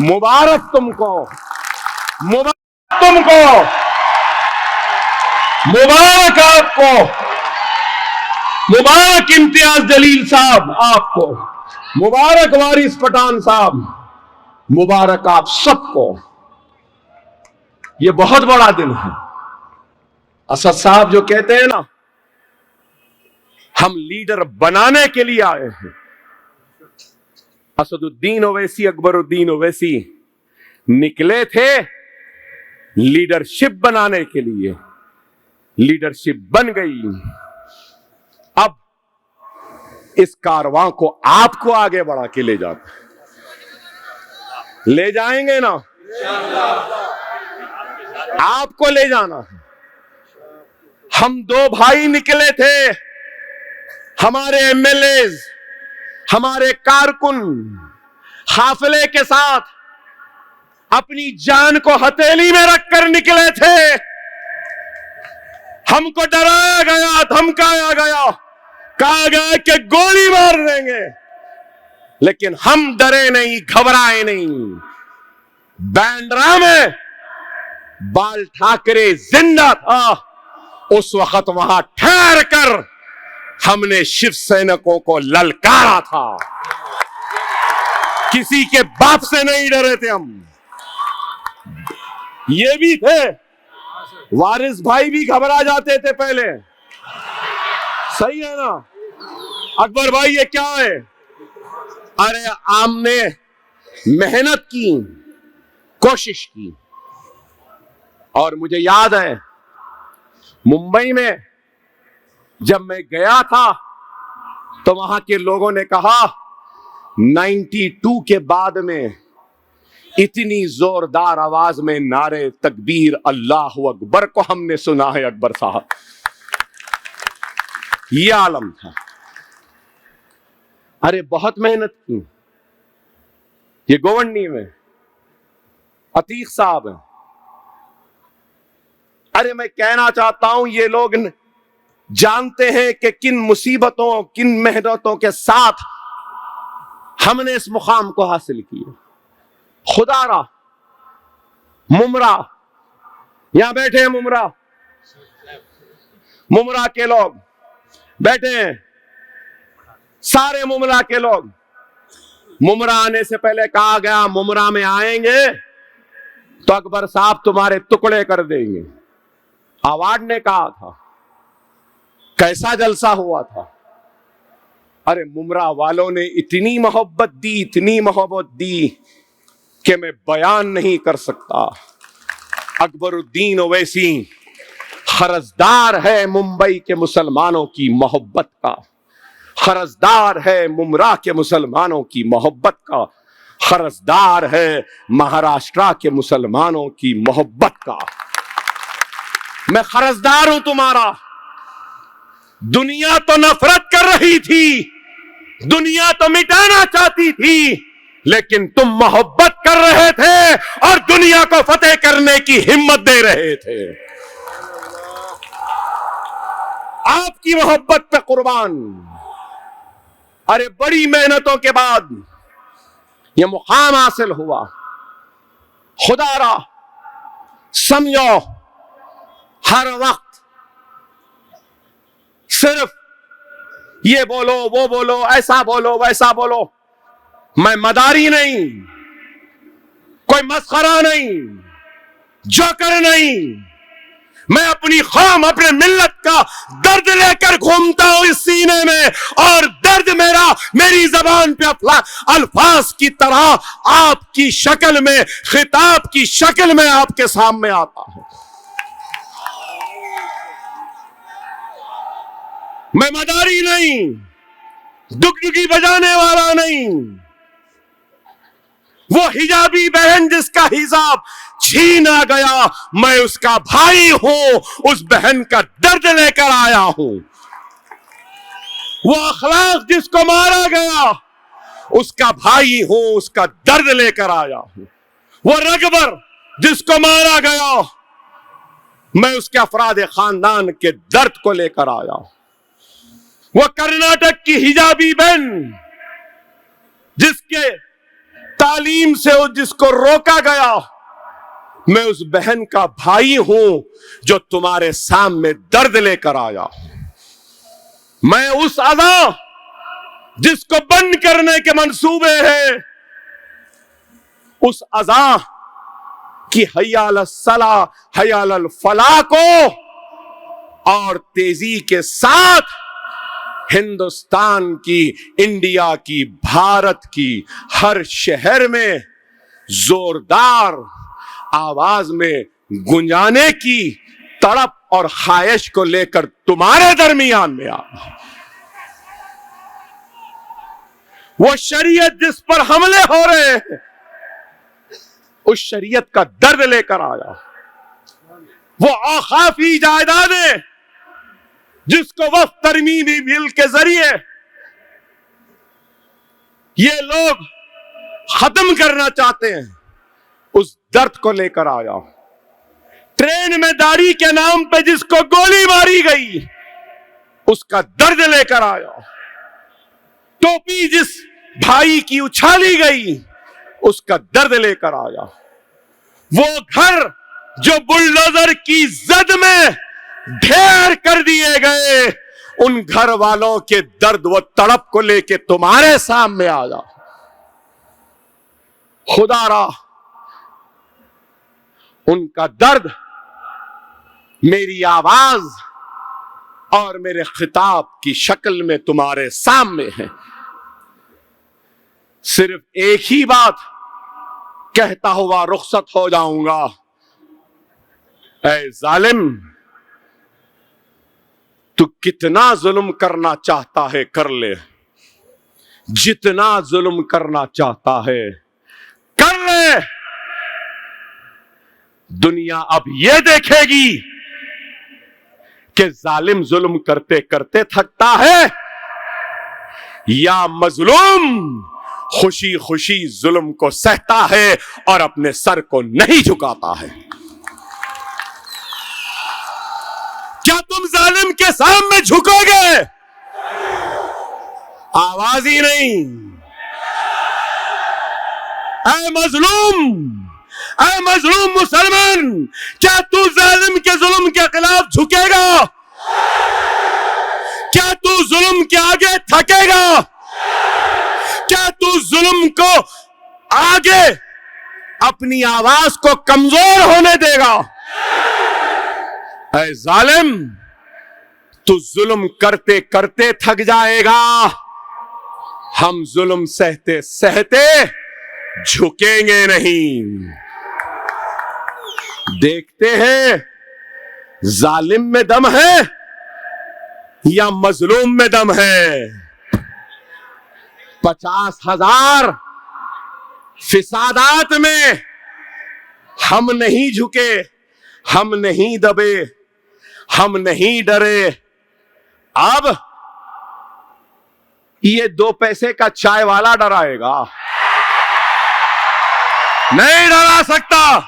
مبارک تم کو، مبارک تم کو، مبارک آپ کو، مبارک امتیاز جلیل صاحب آپ کو، مبارک وارث پٹھان صاحب، مبارک آپ سب کو۔ یہ بہت بڑا دن ہے۔ اسد صاحب جو کہتے ہیں نا ہم لیڈر بنانے کے لیے آئے ہیں، اسد الدین اویسی، اکبر الدین اویسی نکلے تھے لیڈرشپ بنانے کے لیے، لیڈرشپ بن گئی۔ اب اس کارواں کو آپ کو آگے بڑھا کے لے جاتے، لے جائیں گے نا، آپ کو لے جانا ہے۔ ہم دو بھائی نکلے تھے، ہمارے ایم ایل ایز، ہمارے کارکن حافلے کے ساتھ اپنی جان کو ہتھیلی میں رکھ کر نکلے تھے۔ ہم کو ڈرایا گیا، دھمکایا گیا، کہا گیا کہ گولی مار دیں گے، لیکن ہم ڈرے نہیں، گھبرائے نہیں۔ بینڈرا میں بال ٹھاکرے زندہ تھا، اس وقت وہاں ٹھہر کر ہم نے شیو سینکوں کو للکارا تھا، کسی کے باپ سے نہیں ڈرے تھے ہم۔ یہ بھی تھے، وارث بھائی بھی گھبرا جاتے تھے پہلے، صحیح ہے نا؟ اکبر بھائی یہ کیا ہے؟ ارے ہم نے محنت کی، کوشش کی، اور مجھے یاد ہے ممبئی میں جب میں گیا تھا تو وہاں کے لوگوں نے کہا 92 کے بعد میں اتنی زوردار آواز میں نعرے تکبیر اللہ اکبر کو ہم نے سنا ہے اکبر صاحب۔ یہ عالم تھا۔ ارے بہت محنت کی۔ یہ گوونڈی میں عتیق صاحب ہیں۔ ارے میں کہنا چاہتا ہوں یہ لوگ جانتے ہیں کہ کن مصیبتوں، کن محنتوں کے ساتھ ہم نے اس مقام کو حاصل کیا۔ خدا را ممرا، یہاں بیٹھے ہیں ممرا، ممرا کے لوگ بیٹھے ہیں، سارے ممرا کے لوگ۔ ممرا آنے سے پہلے کہا گیا ممرا میں آئیں گے تو اکبر صاحب تمہارے ٹکڑے کر دیں گے۔ آوارڈ نے کہا تھا، کیسا جلسہ ہوا تھا۔ ارے ممرا والوں نے اتنی محبت دی، اتنی محبت دی کہ میں بیان نہیں کر سکتا۔ اکبر الدین اویسی قرضدار ہے ممبئی کے مسلمانوں کی محبت کا، قرضدار ہے ممرا کے مسلمانوں کی محبت کا، قرضدار ہے مہاراشٹرا کے مسلمانوں کی محبت کا۔ میں قرضدار ہوں تمہارا۔ دنیا تو نفرت کر رہی تھی، دنیا تو مٹانا چاہتی تھی، لیکن تم محبت کر رہے تھے اور دنیا کو فتح کرنے کی ہمت دے رہے تھے۔ آپ کی محبت پہ قربان۔ ارے بڑی محنتوں کے بعد یہ مقام حاصل ہوا۔ خدا را سمجھو، ہر وقت صرف یہ بولو وہ بولو، ایسا بولو ویسا بولو، میں مداری نہیں، کوئی مسخرہ نہیں، جوکر نہیں، میں اپنی قوم، اپنے ملت کا درد لے کر گھومتا ہوں اس سینے میں، اور درد میرا میری زبان پہ الفاظ کی طرح آپ کی شکل میں، خطاب کی شکل میں آپ کے سامنے آتا ہے۔ میں مداری نہیں، ڈگڈگی بجانے والا نہیں، وہ حجابی بہن جس کا حجاب چھینا گیا، میں اس کا بھائی ہوں، اس بہن کا درد لے کر آیا ہوں۔ وہ اخلاق جس کو مارا گیا، اس کا بھائی ہوں، اس کا درد لے کر آیا ہوں۔ وہ رگبر جس کو مارا گیا، میں اس کے افراد خاندان کے درد کو لے کر آیا ہوں۔ وہ کرناٹک کی حجابی بہن جس کے تعلیم سے جس کو روکا گیا، میں اس بہن کا بھائی ہوں جو تمہارے سامنے درد لے کر آیا۔ میں اس اذى جس کو بند کرنے کے منصوبے ہیں، اس اذى کی حی علی الصلاۃ، حی علی الفلاح کو اور تیزی کے ساتھ ہندوستان کی، انڈیا کی، بھارت کی ہر شہر میں زوردار آواز میں گنجانے کی تڑپ اور خواہش کو لے کر تمہارے درمیان میں آ۔ وہ شریعت جس پر حملے ہو رہے ہیں، اس شریعت کا درد لے کر آیا۔ وہ اوقافی جائیدادیں جس کو وقف ترمیمی بل کے ذریعے یہ لوگ ختم کرنا چاہتے ہیں، اس درد کو لے کر آیا۔ ٹرین میں داڑھی کے نام پہ جس کو گولی ماری گئی، اس کا درد لے کر آیا۔ ٹوپی جس بھائی کی اچھالی گئی، اس کا درد لے کر آیا۔ وہ گھر جو بلڈوزر کی زد میں ڈھیر کر دیے گئے، ان گھر والوں کے درد و تڑپ کو لے کے تمہارے سامنے آیا۔ خدا را ان کا درد میری آواز اور میرے خطاب کی شکل میں تمہارے سامنے ہے۔ صرف ایک ہی بات کہتا ہوا رخصت ہو جاؤں گا، اے ظالم، تو کتنا ظلم کرنا چاہتا ہے کر لے، جتنا ظلم کرنا چاہتا ہے کر لے۔ دنیا اب یہ دیکھے گی کہ ظالم ظلم کرتے کرتے تھکتا ہے یا مظلوم خوشی خوشی ظلم کو سہتا ہے اور اپنے سر کو نہیں جھکاتا ہے۔ کیا تم ظالم کے سامنے جھکو گے؟ آواز ہی نہیں۔ اے مظلوم مسلمان، کیا تو ظالم کے ظلم کے خلاف جھکے گا؟ کیا تو ظلم کے آگے تھکے گا؟ کیا تو ظلم کو آگے اپنی آواز کو کمزور ہونے دے گا؟ اے ظالم، تو ظلم کرتے کرتے تھک جائے گا، ہم ظلم سہتے سہتے جھکیں گے نہیں۔ دیکھتے ہیں ظالم میں دم ہے یا مظلوم میں دم ہے۔ 50,000 فسادات میں ہم نہیں جھکے، ہم نہیں دبے، ہم نہیں ڈرے۔ اب یہ 2 پیسے کا چائے والا ڈرائے گا، نہیں ڈرا سکتا۔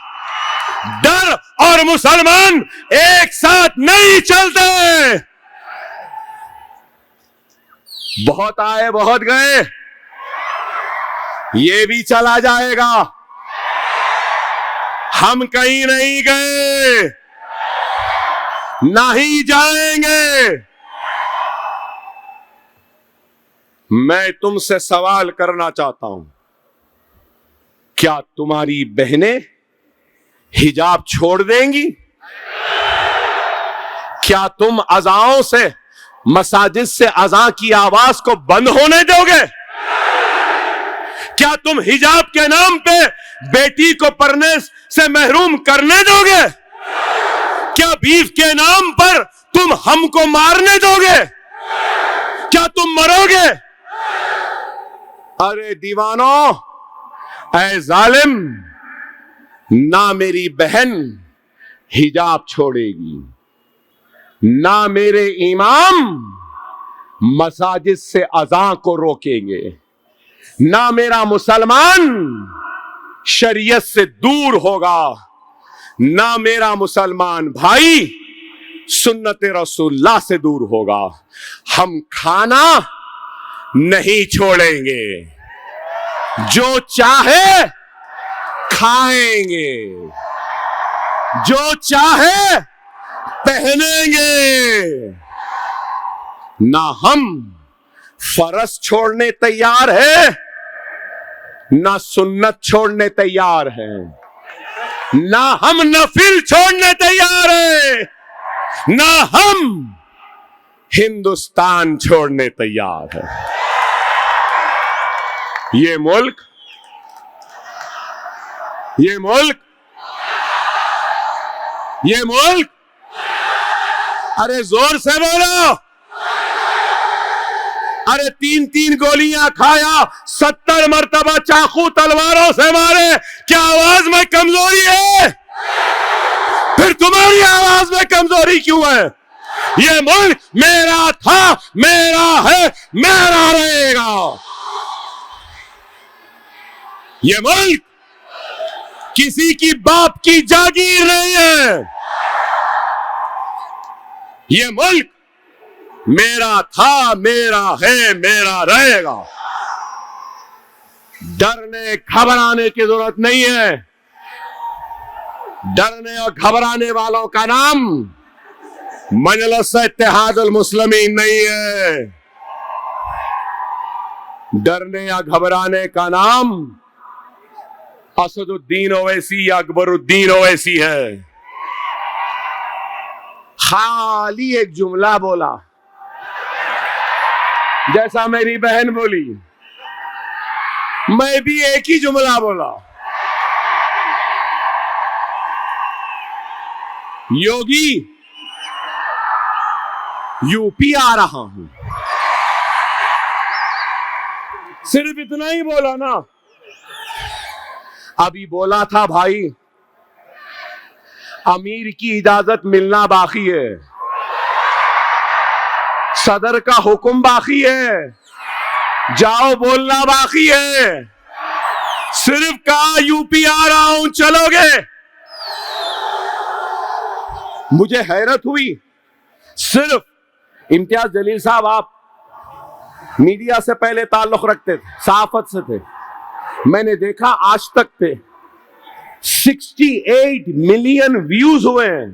ڈر اور مسلمان ایک ساتھ نہیں چلتے۔ بہت آئے بہت گئے، یہ بھی چلا جائے گا، ہم کہیں نہیں گئے، نہ ہی جائیں گے۔ میں تم سے سوال کرنا چاہتا ہوں، کیا تمہاری بہنیں حجاب چھوڑ دیں گی؟ کیا تم اذانوں سے، مساجد سے اذان کی آواز کو بند ہونے دو گے؟ کیا تم حجاب کے نام پہ بیٹی کو پڑھنے سے محروم کرنے دو گے؟ کیا بیف کے نام پر تم ہم کو مارنے دو گے؟ کیا تم مرو گے؟ ارے دیوانو، اے ظالم، نہ میری بہن حجاب چھوڑے گی، نہ میرے امام مساجد سے اذان کو روکیں گے، نہ میرا مسلمان شریعت سے دور ہوگا، نہ میرا مسلمان بھائی سنت رسول اللہ سے دور ہوگا۔ ہم کھانا نہیں چھوڑیں گے، جو چاہے کھائیں گے، جو چاہے پہنیں گے، نہ ہم فرض چھوڑنے تیار ہیں، نہ سنت چھوڑنے تیار ہیں، نہ ہم نفل چھوڑنے تیار ہیں، نہ ہم ہندوستان چھوڑنے تیار ہیں۔ یہ ملک ارے زور سے بولو، ارے 3 گولیاں کھایا، 70 مرتبہ چاقو تلواروں سے مارے، کیا آواز میں کمزوری ہے؟ پھر تمہاری آواز میں کمزوری کیوں ہے؟ یہ ملک میرا تھا، میرا ہے، میرا رہے گا۔ یہ ملک کسی کی باپ کی جاگیر نہیں ہے، یہ ملک میرا تھا، میرا ہے، میرا رہے گا۔ ڈرنے گھبرانے کی ضرورت نہیں ہے، ڈرنے اور گھبرانے والوں کا نام مجلس اتحاد المسلمین نہیں ہے، ڈرنے یا گھبرانے کا نام اسد الدین اویسی یا اکبر الدین اویسی ہے۔ خالی ایک جملہ بولا جیسا میری بہن بولی، میں بھی ایک ہی جملہ بولا، یوگی یو پی آ رہا ہوں، صرف اتنا ہی بولا نا۔ ابھی بولا تھا بھائی امیر کی اجازت ملنا باقی ہے، صدر کا حکم باقی ہے، جاؤ بولنا باقی ہے، صرف کہا یو پی آ رہا ہوں چلو گے۔ مجھے حیرت ہوئی، صرف امتیاز جلیل صاحب آپ میڈیا سے پہلے تعلق رکھتے تھے، صحافت سے تھے، میں نے دیکھا آج تک پہ 68 ملین ویوز ہوئے ہیں،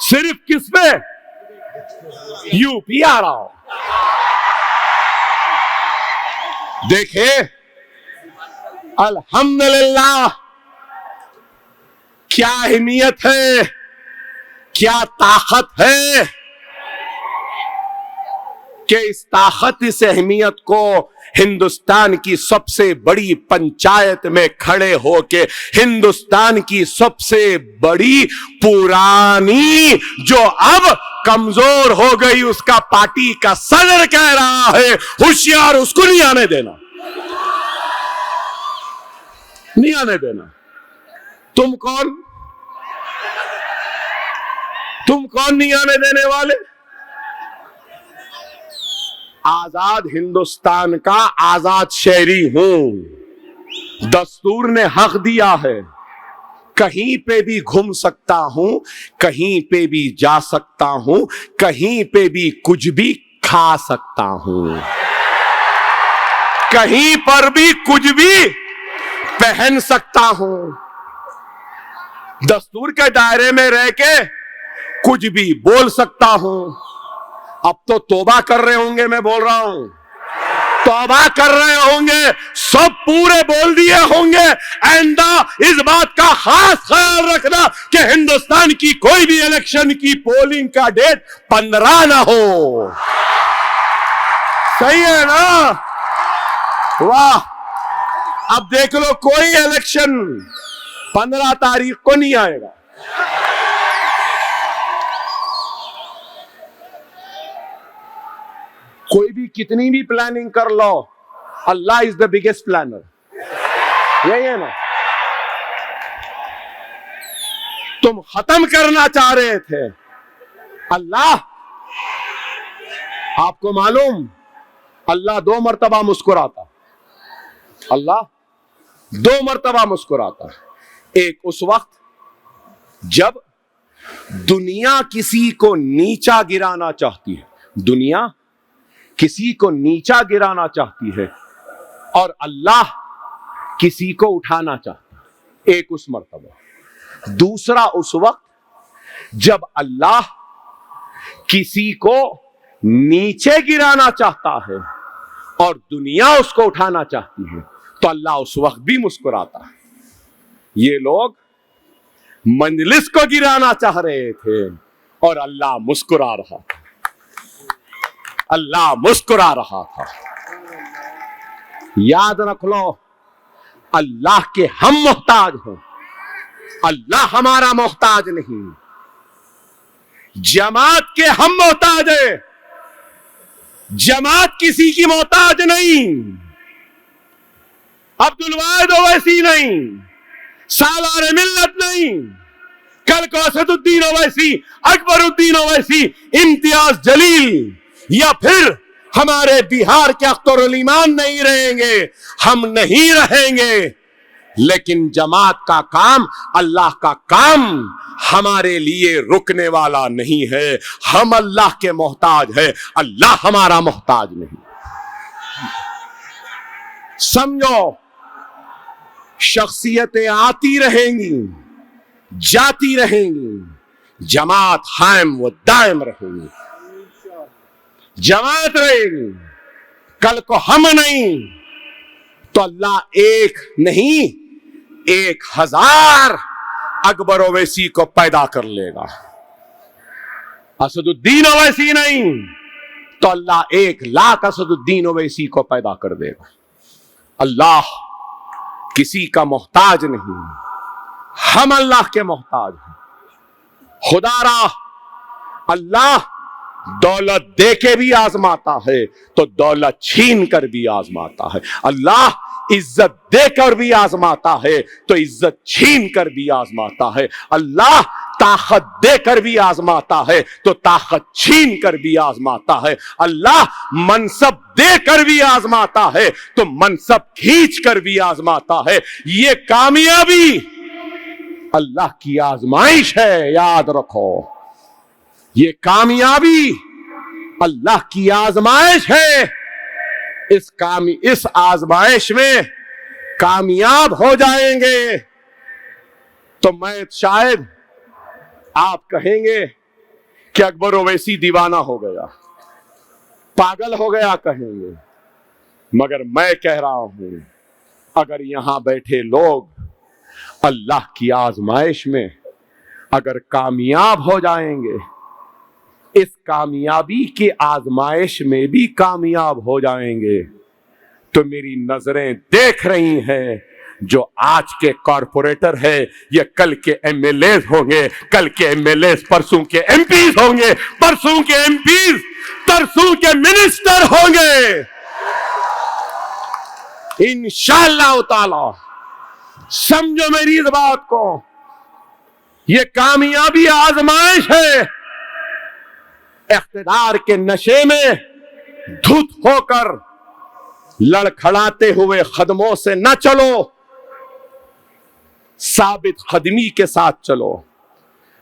صرف کس پہ؟ یو پی آ رہا ہوں۔ دیکھے الحمدللہ کیا اہمیت ہے، کیا طاقت ہے کہ اس طاقت، اس اہمیت کو ہندوستان کی سب سے بڑی پنچایت میں کھڑے ہو کے ہندوستان کی سب سے بڑی پرانی جو اب کمزور ہو گئی اس کا پارٹی کا صدر کہہ رہا ہے ہوشیار، اس کو نہیں آنے دینا، نہیں آنے دینا۔ تم کون نہیں آنے دینے والے؟ آزاد ہندوستان کا آزاد شہری ہوں، دستور نے حق دیا ہے، کہیں پہ بھی گھوم سکتا ہوں، کہیں پہ بھی جا سکتا ہوں، کہیں پہ بھی کچھ بھی کھا سکتا ہوں، کہیں پر بھی کچھ بھی پہن سکتا ہوں، دستور کے دائرے میں رہ کے کچھ بھی بول سکتا ہوں۔ اب تو توبہ کر رہے ہوں گے میں بول رہا ہوں، توبہ کر رہے ہوں گے، سب پورے بول دیے ہوں گے، آئندہ اس بات کا خاص خیال رکھنا کہ ہندوستان کی کوئی بھی الیکشن کی پولنگ کا ڈیٹ 15 نہ ہو۔ صحیح ہے نا؟ واہ، اب دیکھ لو کوئی الیکشن 15 تاریخ کو نہیں آئے گا۔ کوئی بھی کتنی بھی پلاننگ کر لو، اللہ از دا بگیسٹ پلانر، یہی ہے نا؟ تم ختم کرنا چاہ رہے تھے، اللہ، آپ کو معلوم اللہ 2 مرتبہ مسکراتا، اللہ 2 مرتبہ مسکراتا۔ ایک اس وقت جب دنیا کسی کو نیچا گرانا چاہتی ہے، دنیا کسی کو نیچا گرانا چاہتی ہے، اور اللہ کسی کو اٹھانا چاہتا ہے، ایک اس مرتبہ۔ دوسرا اس وقت جب اللہ کسی کو نیچے گرانا چاہتا ہے اور دنیا اس کو اٹھانا چاہتی ہے، تو اللہ اس وقت بھی مسکراتا ہے۔ یہ لوگ مجلس کو گرانا چاہ رہے تھے اور اللہ مسکرا رہا تھا، اللہ مسکرا رہا تھا۔ یاد رکھ لو، اللہ کے ہم محتاج ہیں، اللہ ہمارا محتاج نہیں۔ جماعت کے ہم محتاج ہیں، جماعت کسی کی محتاج نہیں۔ عبد الواحد اویسی نہیں، سالار ملت نہیں، کل کو اسد الدین اویسی، اکبر الدین اویسی، امتیاز جلیل یا پھر ہمارے بہار کے اختر الایمان نہیں رہیں گے، ہم نہیں رہیں گے، لیکن جماعت کا کام، اللہ کا کام ہمارے لیے رکنے والا نہیں ہے۔ ہم اللہ کے محتاج ہیں، اللہ ہمارا محتاج نہیں۔ سمجھو، شخصیتیں آتی رہیں گی، جاتی رہیں گی، جماعت قائم و دائم رہے گی، جماعت رہے گی۔ کل کو ہم نہیں تو اللہ ایک نہیں 1000 اکبر اویسی کو پیدا کر لے گا۔ اسد الدین اویسی نہیں تو اللہ 1,00,000 اسد الدین اویسی کو پیدا کر دے گا۔ اللہ کسی کا محتاج نہیں، ہم اللہ کے محتاج ہیں۔ خدا را اللہ دولت دے کے بھی آزماتا ہے تو دولت چھین کر بھی آزماتا ہے، اللہ عزت دے کر بھی آزماتا ہے تو عزت چھین کر بھی آزماتا ہے، اللہ طاقت دے کر بھی آزماتا ہے تو طاقت چھین کر بھی آزماتا ہے، اللہ منصب دے کر بھی آزماتا ہے تو منصب کھینچ کر بھی آزماتا ہے۔ یہ کامیابی اللہ کی آزمائش ہے، یاد رکھو، یہ کامیابی اللہ کی آزمائش ہے۔ اس آزمائش میں کامیاب ہو جائیں گے تو میں شاید آپ کہیں گے کہ اکبر اویسی دیوانہ ہو گیا، پاگل ہو گیا کہیں گے، مگر میں کہہ رہا ہوں اگر یہاں بیٹھے لوگ اللہ کی آزمائش میں اگر کامیاب ہو جائیں گے، اس کامیابی کی آزمائش میں بھی کامیاب ہو جائیں گے، تو میری نظریں دیکھ رہی ہیں جو آج کے کارپوریٹر ہے یہ کل کے ایم ایل ایز ہوں گے، کل کے ایم ایل ایز پرسوں کے ایم پیز ہوں گے، پرسوں کے ایم پیز ترسوں کے منسٹر ہوں گے انشاءاللہ تعالی۔ سمجھو میری اس بات کو، یہ کامیابی آزمائش ہے۔ اقتدار کے نشے میں دھت ہو کر لڑکھڑاتے ہوئے قدموں سے نہ چلو، ثابت قدمی کے ساتھ چلو،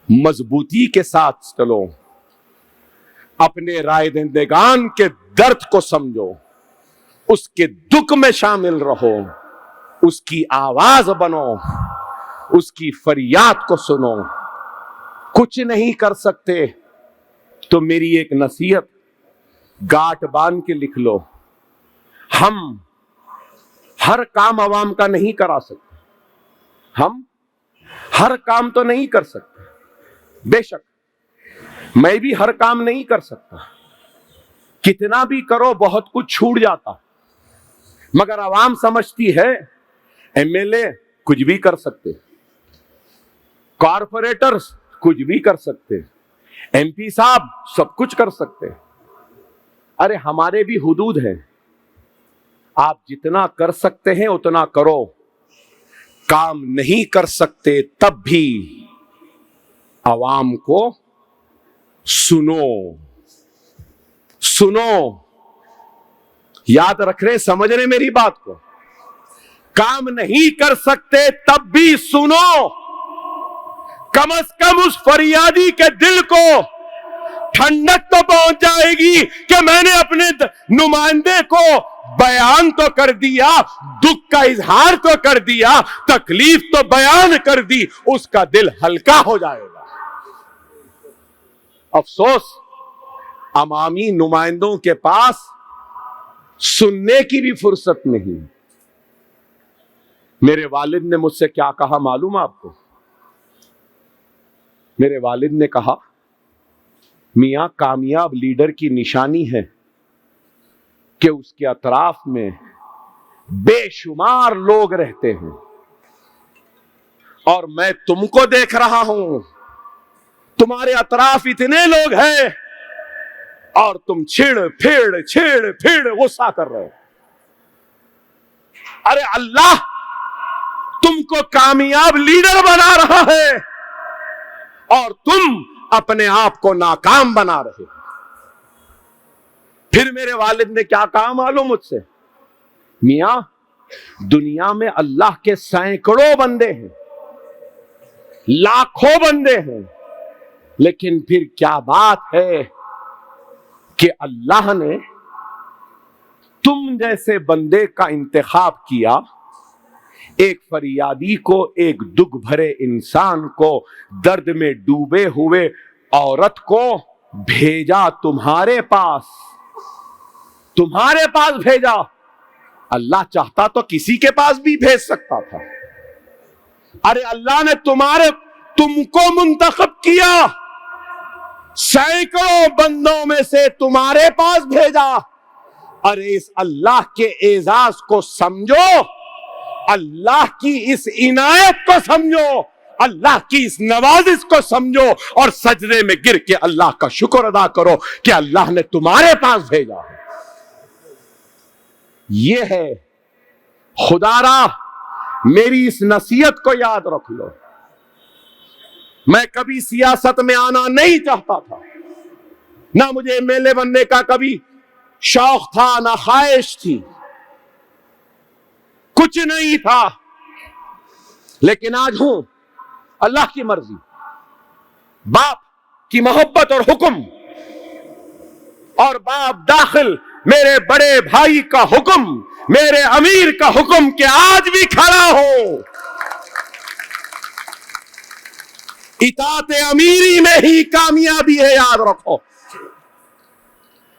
مضبوطی کے ساتھ چلو، اپنے رائے دہندگان کے درد کو سمجھو، اس کے دکھ میں شامل رہو، اس کی آواز بنو، اس کی فریاد کو سنو۔ کچھ نہیں کر سکتے تو میری ایک نصیحت گاٹھ باندھ کے لکھ لو، ہم ہر کام عوام کا نہیں کرا سکتے، ہم ہر کام تو نہیں کر سکتے، بے شک میں بھی ہر کام نہیں کر سکتا، کتنا بھی کرو بہت کچھ چھوٹ جاتا، مگر عوام سمجھتی ہے ایم ایل اے کچھ بھی کر سکتے، کارپوریٹرز کچھ بھی کر سکتے، ایم پی صاحب سب کچھ کر سکتے۔ ارے ہمارے بھی حدود ہیں، آپ جتنا کر سکتے ہیں اتنا کرو، کام نہیں کر سکتے تب بھی عوام کو سنو یاد رکھ رہے، سمجھ رہے میری بات کو؟ کام نہیں کر سکتے تب بھی سنو، کم از کم اس فریادی کے دل کو ٹھنڈک تو پہنچ جائے گی کہ میں نے اپنے نمائندے کو بیان تو کر دیا، دکھ کا اظہار تو کر دیا، تکلیف تو بیان کر دی، اس کا دل ہلکا ہو جائے گا۔ افسوس عوامی نمائندوں کے پاس سننے کی بھی فرصت نہیں۔ میرے والد نے مجھ سے کیا کہا معلوم آپ کو؟ میرے والد نے کہا، میاں کامیاب لیڈر کی نشانی ہے کہ اس کے اطراف میں بے شمار لوگ رہتے ہیں، اور میں تم کو دیکھ رہا ہوں، تمہارے اطراف اتنے لوگ ہیں اور تم چھڑ پھڑ غصہ کر رہے ہو۔ ارے اللہ تم کو کامیاب لیڈر بنا رہا ہے اور تم اپنے آپ کو ناکام بنا رہے ہو۔ پھر میرے والد نے کیا کہا معلوم مجھ سے؟ میاں دنیا میں اللہ کے سینکڑوں بندے ہیں، لاکھوں بندے ہیں، لیکن پھر کیا بات ہے کہ اللہ نے تم جیسے بندے کا انتخاب کیا، ایک فریادی کو، ایک دکھ بھرے انسان کو، درد میں ڈوبے ہوئے عورت کو بھیجا تمہارے پاس بھیجا۔ اللہ چاہتا تو کسی کے پاس بھی بھیج سکتا تھا۔ ارے اللہ نے تم کو منتخب کیا، سینکڑوں بندوں میں سے تمہارے پاس بھیجا۔ ارے اس اللہ کے اعزاز کو سمجھو، اللہ کی اس عنایت کو سمجھو، اللہ کی اس نوازش کو سمجھو، اور سجدے میں گر کے اللہ کا شکر ادا کرو کہ اللہ نے تمہارے پاس بھیجا ہے۔ یہ ہے خدا را، میری اس نصیحت کو یاد رکھ لو۔ میں کبھی سیاست میں آنا نہیں چاہتا تھا، نہ مجھے ایم ایل اے بننے کا کبھی شوق تھا، نہ خواہش تھی، کچھ نہیں تھا، لیکن آج ہوں۔ اللہ کی مرضی، باپ کی محبت اور حکم، اور باپ داخل میرے بڑے بھائی کا حکم، میرے امیر کا حکم کہ آج بھی کھڑا ہو۔ اطاعت امیری میں ہی کامیابی ہے، یاد رکھو۔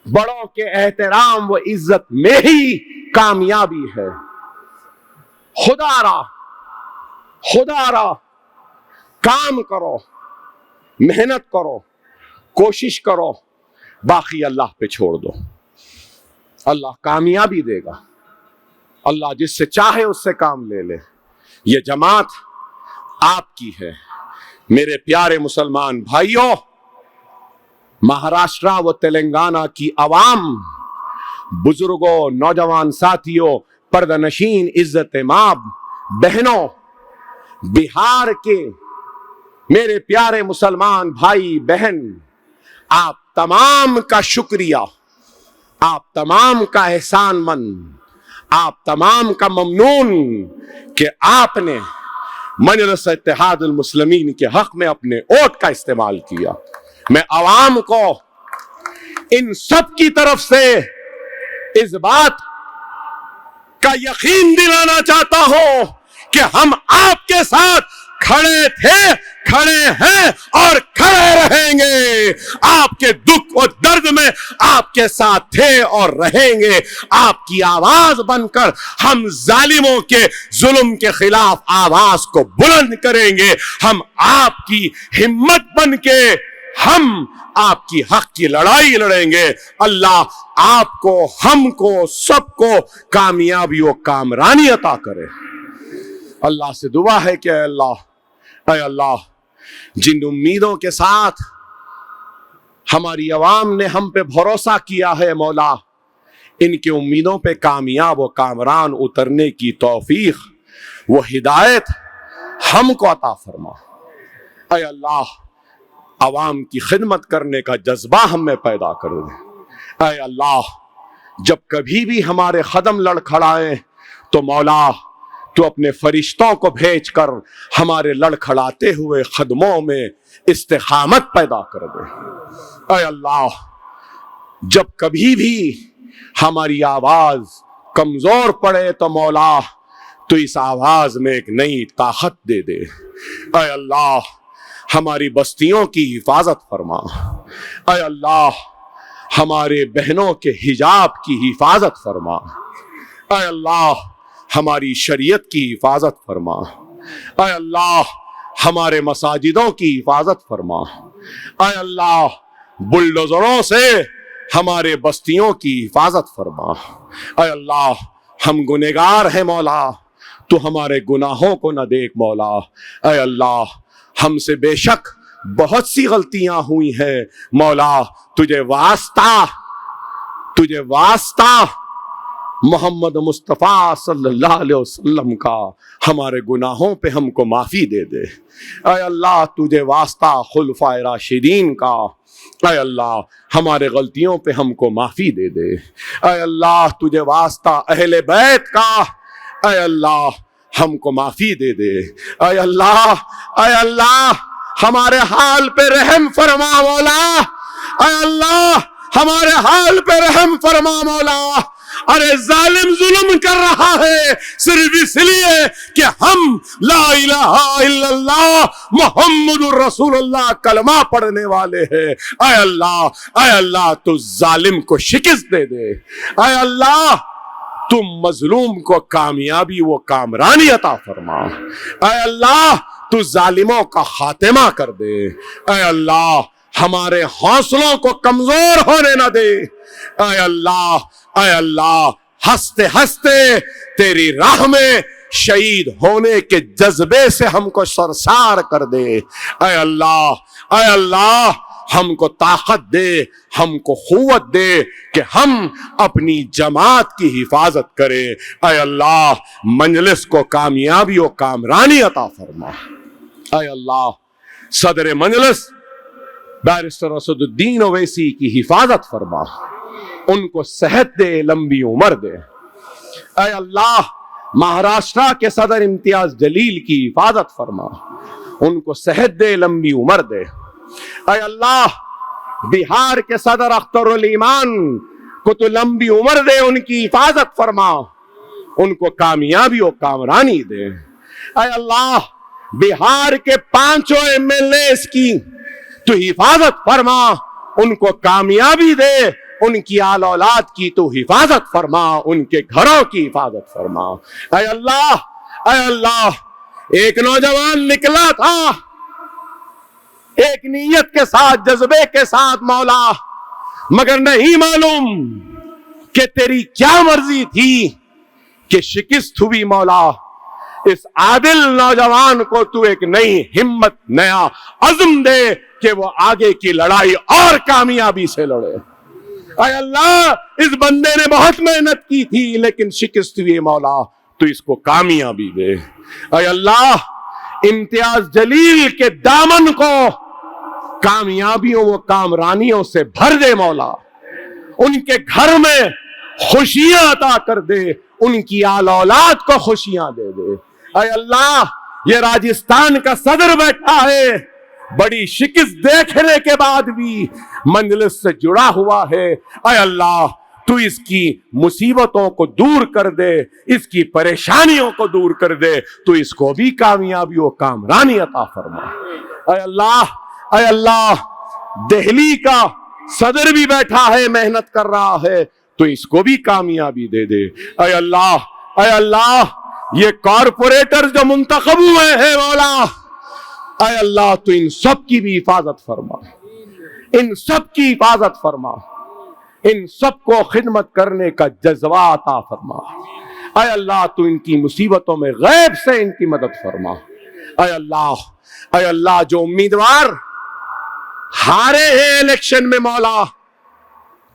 بڑوں کے احترام و عزت میں ہی کامیابی ہے۔ خدا را کام کرو، محنت کرو، کوشش کرو، باقی اللہ پہ چھوڑ دو۔ اللہ کامیابی دے گا، اللہ جس سے چاہے اس سے کام لے لے۔ یہ جماعت آپ کی ہے میرے پیارے مسلمان بھائیوں۔ مہاراشٹرا و تلنگانہ کی عوام، بزرگوں، نوجوان ساتھیوں، پردہ نشین، عزت مآب بہنوں، بہار کے میرے پیارے مسلمان بھائی بہن، آپ تمام کا شکریہ، آپ تمام کا احسان مند، آپ تمام کا ممنون کہ آپ نے مجلس اتحاد المسلمین کے حق میں اپنے ووٹ کا استعمال کیا۔ میں عوام کو ان سب کی طرف سے اس بات کا یقین دلانا چاہتا ہوں کہ ہم آپ کے ساتھ کھڑے تھے، کھڑے ہیں اور کھڑے رہیں گے. آپ کے دکھ اور درد میں آپ کے ساتھ تھے اور رہیں گے. آپ کی آواز بن کر ہم ظالموں کے ظلم کے خلاف آواز کو بلند کریں گے. ہم آپ کی ہمت بن کے ہم آپ کی حق کی لڑائی لڑیں گے. اللہ آپ کو، ہم کو، سب کو کامیابی و کامرانی عطا کرے. اللہ سے دعا ہے کہ اے اللہ جن امیدوں کے ساتھ ہماری عوام نے ہم پہ بھروسہ کیا ہے مولا، ان کی امیدوں پہ کامیاب و کامران اترنے کی توفیق وہ ہدایت ہم کو عطا فرما. اے اللہ عوام کی خدمت کرنے کا جذبہ ہم میں پیدا کر دے. اے اللہ جب کبھی بھی ہمارے قدم لڑکھڑائیں تو مولا تو اپنے فرشتوں کو بھیج کر ہمارے لڑکھڑاتے ہوئے قدموں میں استقامت پیدا کر دے. اے اللہ جب کبھی بھی ہماری آواز کمزور پڑے تو مولا تو اس آواز میں ایک نئی طاقت دے دے. اے اللہ ہماری بستیوں کی حفاظت فرما. اے اللہ ہمارے بہنوں کے حجاب کی حفاظت فرما. اے اللہ ہماری شریعت کی حفاظت فرما. اے اللہ ہمارے مساجدوں کی حفاظت فرما. اے اللہ بلڈوزروں سے ہمارے بستیوں کی حفاظت فرما. اے اللہ ہم گنہگار ہیں مولا، تو ہمارے گناہوں کو نہ دیکھ مولا. اے اللہ ہم سے بے شک بہت سی غلطیاں ہوئی ہیں مولا، تجھے واسطہ محمد مصطفیٰ صلی اللہ علیہ وسلم کا ہمارے گناہوں پہ ہم کو معافی دے دے. اے اللہ تجھے واسطہ خلفائے راشدین کا، اے اللہ ہمارے غلطیوں پہ ہم کو معافی دے دے. اے اللہ تجھے واسطہ اہل بیت کا، اے اللہ ہم کو معافی دے دے. اے اللہ ہمارے حال پہ رحم فرما مولا. اے اللہ ہمارے حال پہ رحم فرما مولا. ارے ظالم ظلم کر رہا ہے صرف اس لیے کہ ہم لا الہ الا اللہ محمد الرسول اللہ کلمہ پڑھنے والے ہیں. اے اللہ تو ظالم کو شکست دے دے. اے اللہ تم مظلوم کو کامیابی و کامرانی عطا فرما. اے اللہ تو ظالموں کا خاتمہ کر دے. اے اللہ ہمارے حوصلوں کو کمزور ہونے نہ دے. اے اللہ ہنستے ہنستے تیری راہ میں شہید ہونے کے جذبے سے ہم کو سرشار کر دے. اے اللہ ہم کو طاقت دے، ہم کو قوت دے کہ ہم اپنی جماعت کی حفاظت کریں. اے اللہ مجلس کو کامیابی و کامرانی عطا فرما. اے اللہ صدر مجلس بیرسٹر اسد الدین اویسی کی حفاظت فرما، ان کو صحت دے، لمبی عمر دے. اے اللہ مہاراشٹرا کے صدر امتیاز جلیل کی حفاظت فرما، ان کو صحت دے، لمبی عمر دے. اے اللہ بہار کے صدر اختر الایمان کو تو لمبی عمر دے، ان کی حفاظت فرما، ان کو کامیابی و کامرانی دے. اے اللہ بہار کے 5 MLAs کی تو حفاظت فرما، ان کو کامیابی دے. ان کی آل اولاد کی تو حفاظت فرما، ان کے گھروں کی حفاظت فرما. اے اللہ ایک نوجوان نکلا تھا ایک نیت کے ساتھ، جذبے کے ساتھ مولا، مگر نہیں معلوم کہ تیری کیا مرضی تھی کہ شکست ہوئی مولا. اس عادل نوجوان کو تو ایک نئی ہمت، نیا عزم دے کہ وہ آگے کی لڑائی اور کامیابی سے لڑے. اے اللہ اس بندے نے بہت محنت کی تھی لیکن شکست ہوئی مولا، تو اس کو کامیابی دے. اے اللہ امتیاز جلیل کے دامن کو کامیابیوں و کامرانیوں سے بھر دے مولا. ان کے گھر میں خوشیاں عطا کر دے، ان کی آل اولاد کو خوشیاں دے دے. اے اللہ یہ راجستھان کا صدر بیٹھا ہے، بڑی شکست دیکھنے کے بعد بھی منزل سے جڑا ہوا ہے. اے اللہ تو تو اس کی مصیبتوں کو دور کر دے، اس کی پریشانیوں کو دور کر دے، تو اس کو بھی کامیابی و کامرانی عطا فرما۔ اے اللہ، اے اللہ، دہلی کا صدر بھی بیٹھا ہے، محنت کر رہا ہے، تو اس کو بھی کامیابی دے دے۔ اے اللہ، اے اللہ، یہ کارپوریٹر جو منتخب ہوئے ہیں مولا، اے اللہ تو ان سب کی بھی حفاظت فرما، ان سب کی حفاظت فرما، ان سب کو خدمت کرنے کا جذبہ عطا فرما۔ اے اللہ تو ان کی مصیبتوں میں غیب سے ان کی مدد فرما۔ اے اللہ، اے اللہ، جو امیدوار ہارے ہیں الیکشن میں مولا،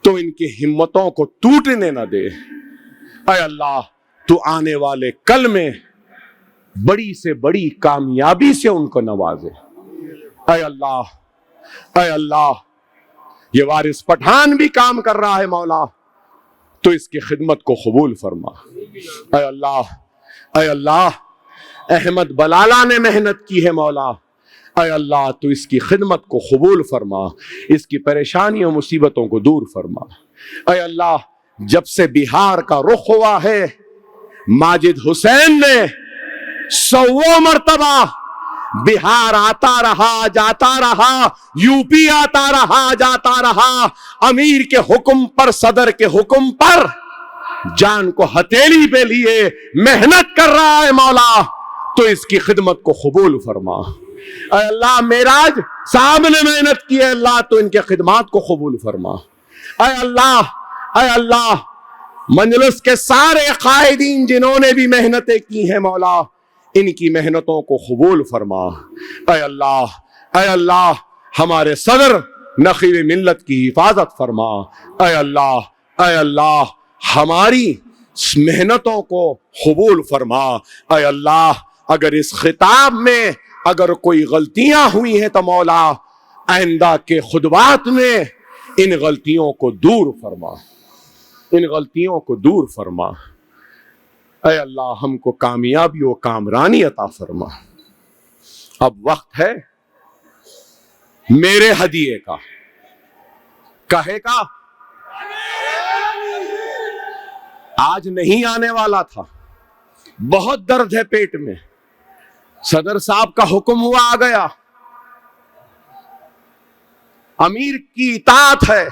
تو ان کی ہمتوں کو ٹوٹنے نہ دے۔ اے اللہ تو آنے والے کل میں بڑی سے بڑی کامیابی سے ان کو نوازے۔ اے اللہ، اے اللہ، یہ وارث پٹھان بھی کام کر رہا ہے مولا، تو اس کی خدمت کو قبول فرما۔ اے اللہ، اے اللہ، احمد بلالہ نے محنت کی ہے مولا، اے اللہ تو اس کی خدمت کو قبول فرما، اس کی پریشانیوں مصیبتوں کو دور فرما۔ اے اللہ، جب سے بہار کا رخ ہوا ہے، ماجد حسین نے 100 مرتبہ بہار آتا رہا جاتا رہا، یو پی آتا رہا جاتا رہا، امیر کے حکم پر، صدر کے حکم پر جان کو ہتھیلی پہ لیے محنت کر رہا ہے مولا، تو اس کی خدمت کو قبول فرما۔ اے اللہ، معراج صاحب نے محنت کی ہے، اللہ تو ان کے خدمات کو قبول فرما۔ اے اللہ، اے اللہ، مجلس کے سارے قائدین جنہوں نے بھی محنتیں کی ہیں مولا، ان کی محنتوں کو قبول فرما۔ اے اللہ، اے اللہ، ہمارے صدر نقیب ملت کی حفاظت فرما۔ اے اللہ، اے اللہ، ہماری محنتوں کو قبول فرما۔ اے اللہ، اگر اس خطاب میں اگر کوئی غلطیاں ہوئی ہیں تو مولا آئندہ کے خطبات میں ان غلطیوں کو دور فرما، ان غلطیوں کو دور فرما۔ اے اللہ، ہم کو کامیابی و کامرانی عطا فرما۔ اب وقت ہے میرے ہدیے کا، کہے کا آج نہیں آنے والا تھا، بہت درد ہے پیٹ میں، صدر صاحب کا حکم ہوا آ گیا، امیر کی اطاعت ہے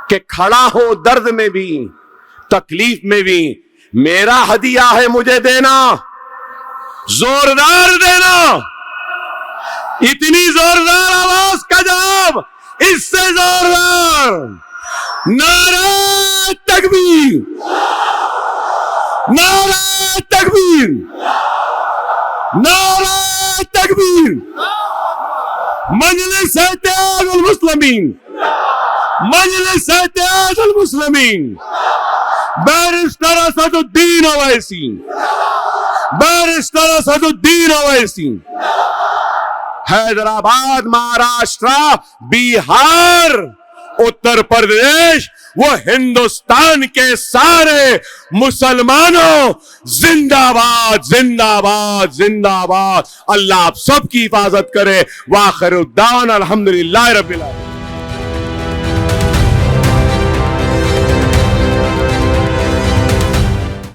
کہ کھڑا ہو درد میں بھی تکلیف میں بھی، میرا ہدیہ ہے مجھے دینا، زوردار دینا، اتنی زوردار آواز کا جواب، اس سے زوردار نعرہ تکبیر، نعرہ تکبیر، نعرہ تکبیر، مجلس اتحاد المسلمین، مجلس اتحاد المسلمین، بیرسٹر اسد الدین اویسی، بیرسٹر اسد الدین اویسی، حیدرآباد، مہاراشٹرا، بہار، اتر پردیش، وہ ہندوستان کے سارے مسلمانوں، زندہ باد، زندہ باد، زندہ باد۔ اللہ آپ سب کی حفاظت کرے۔ وآخر الدعوانا الحمدللہ رب العالمین۔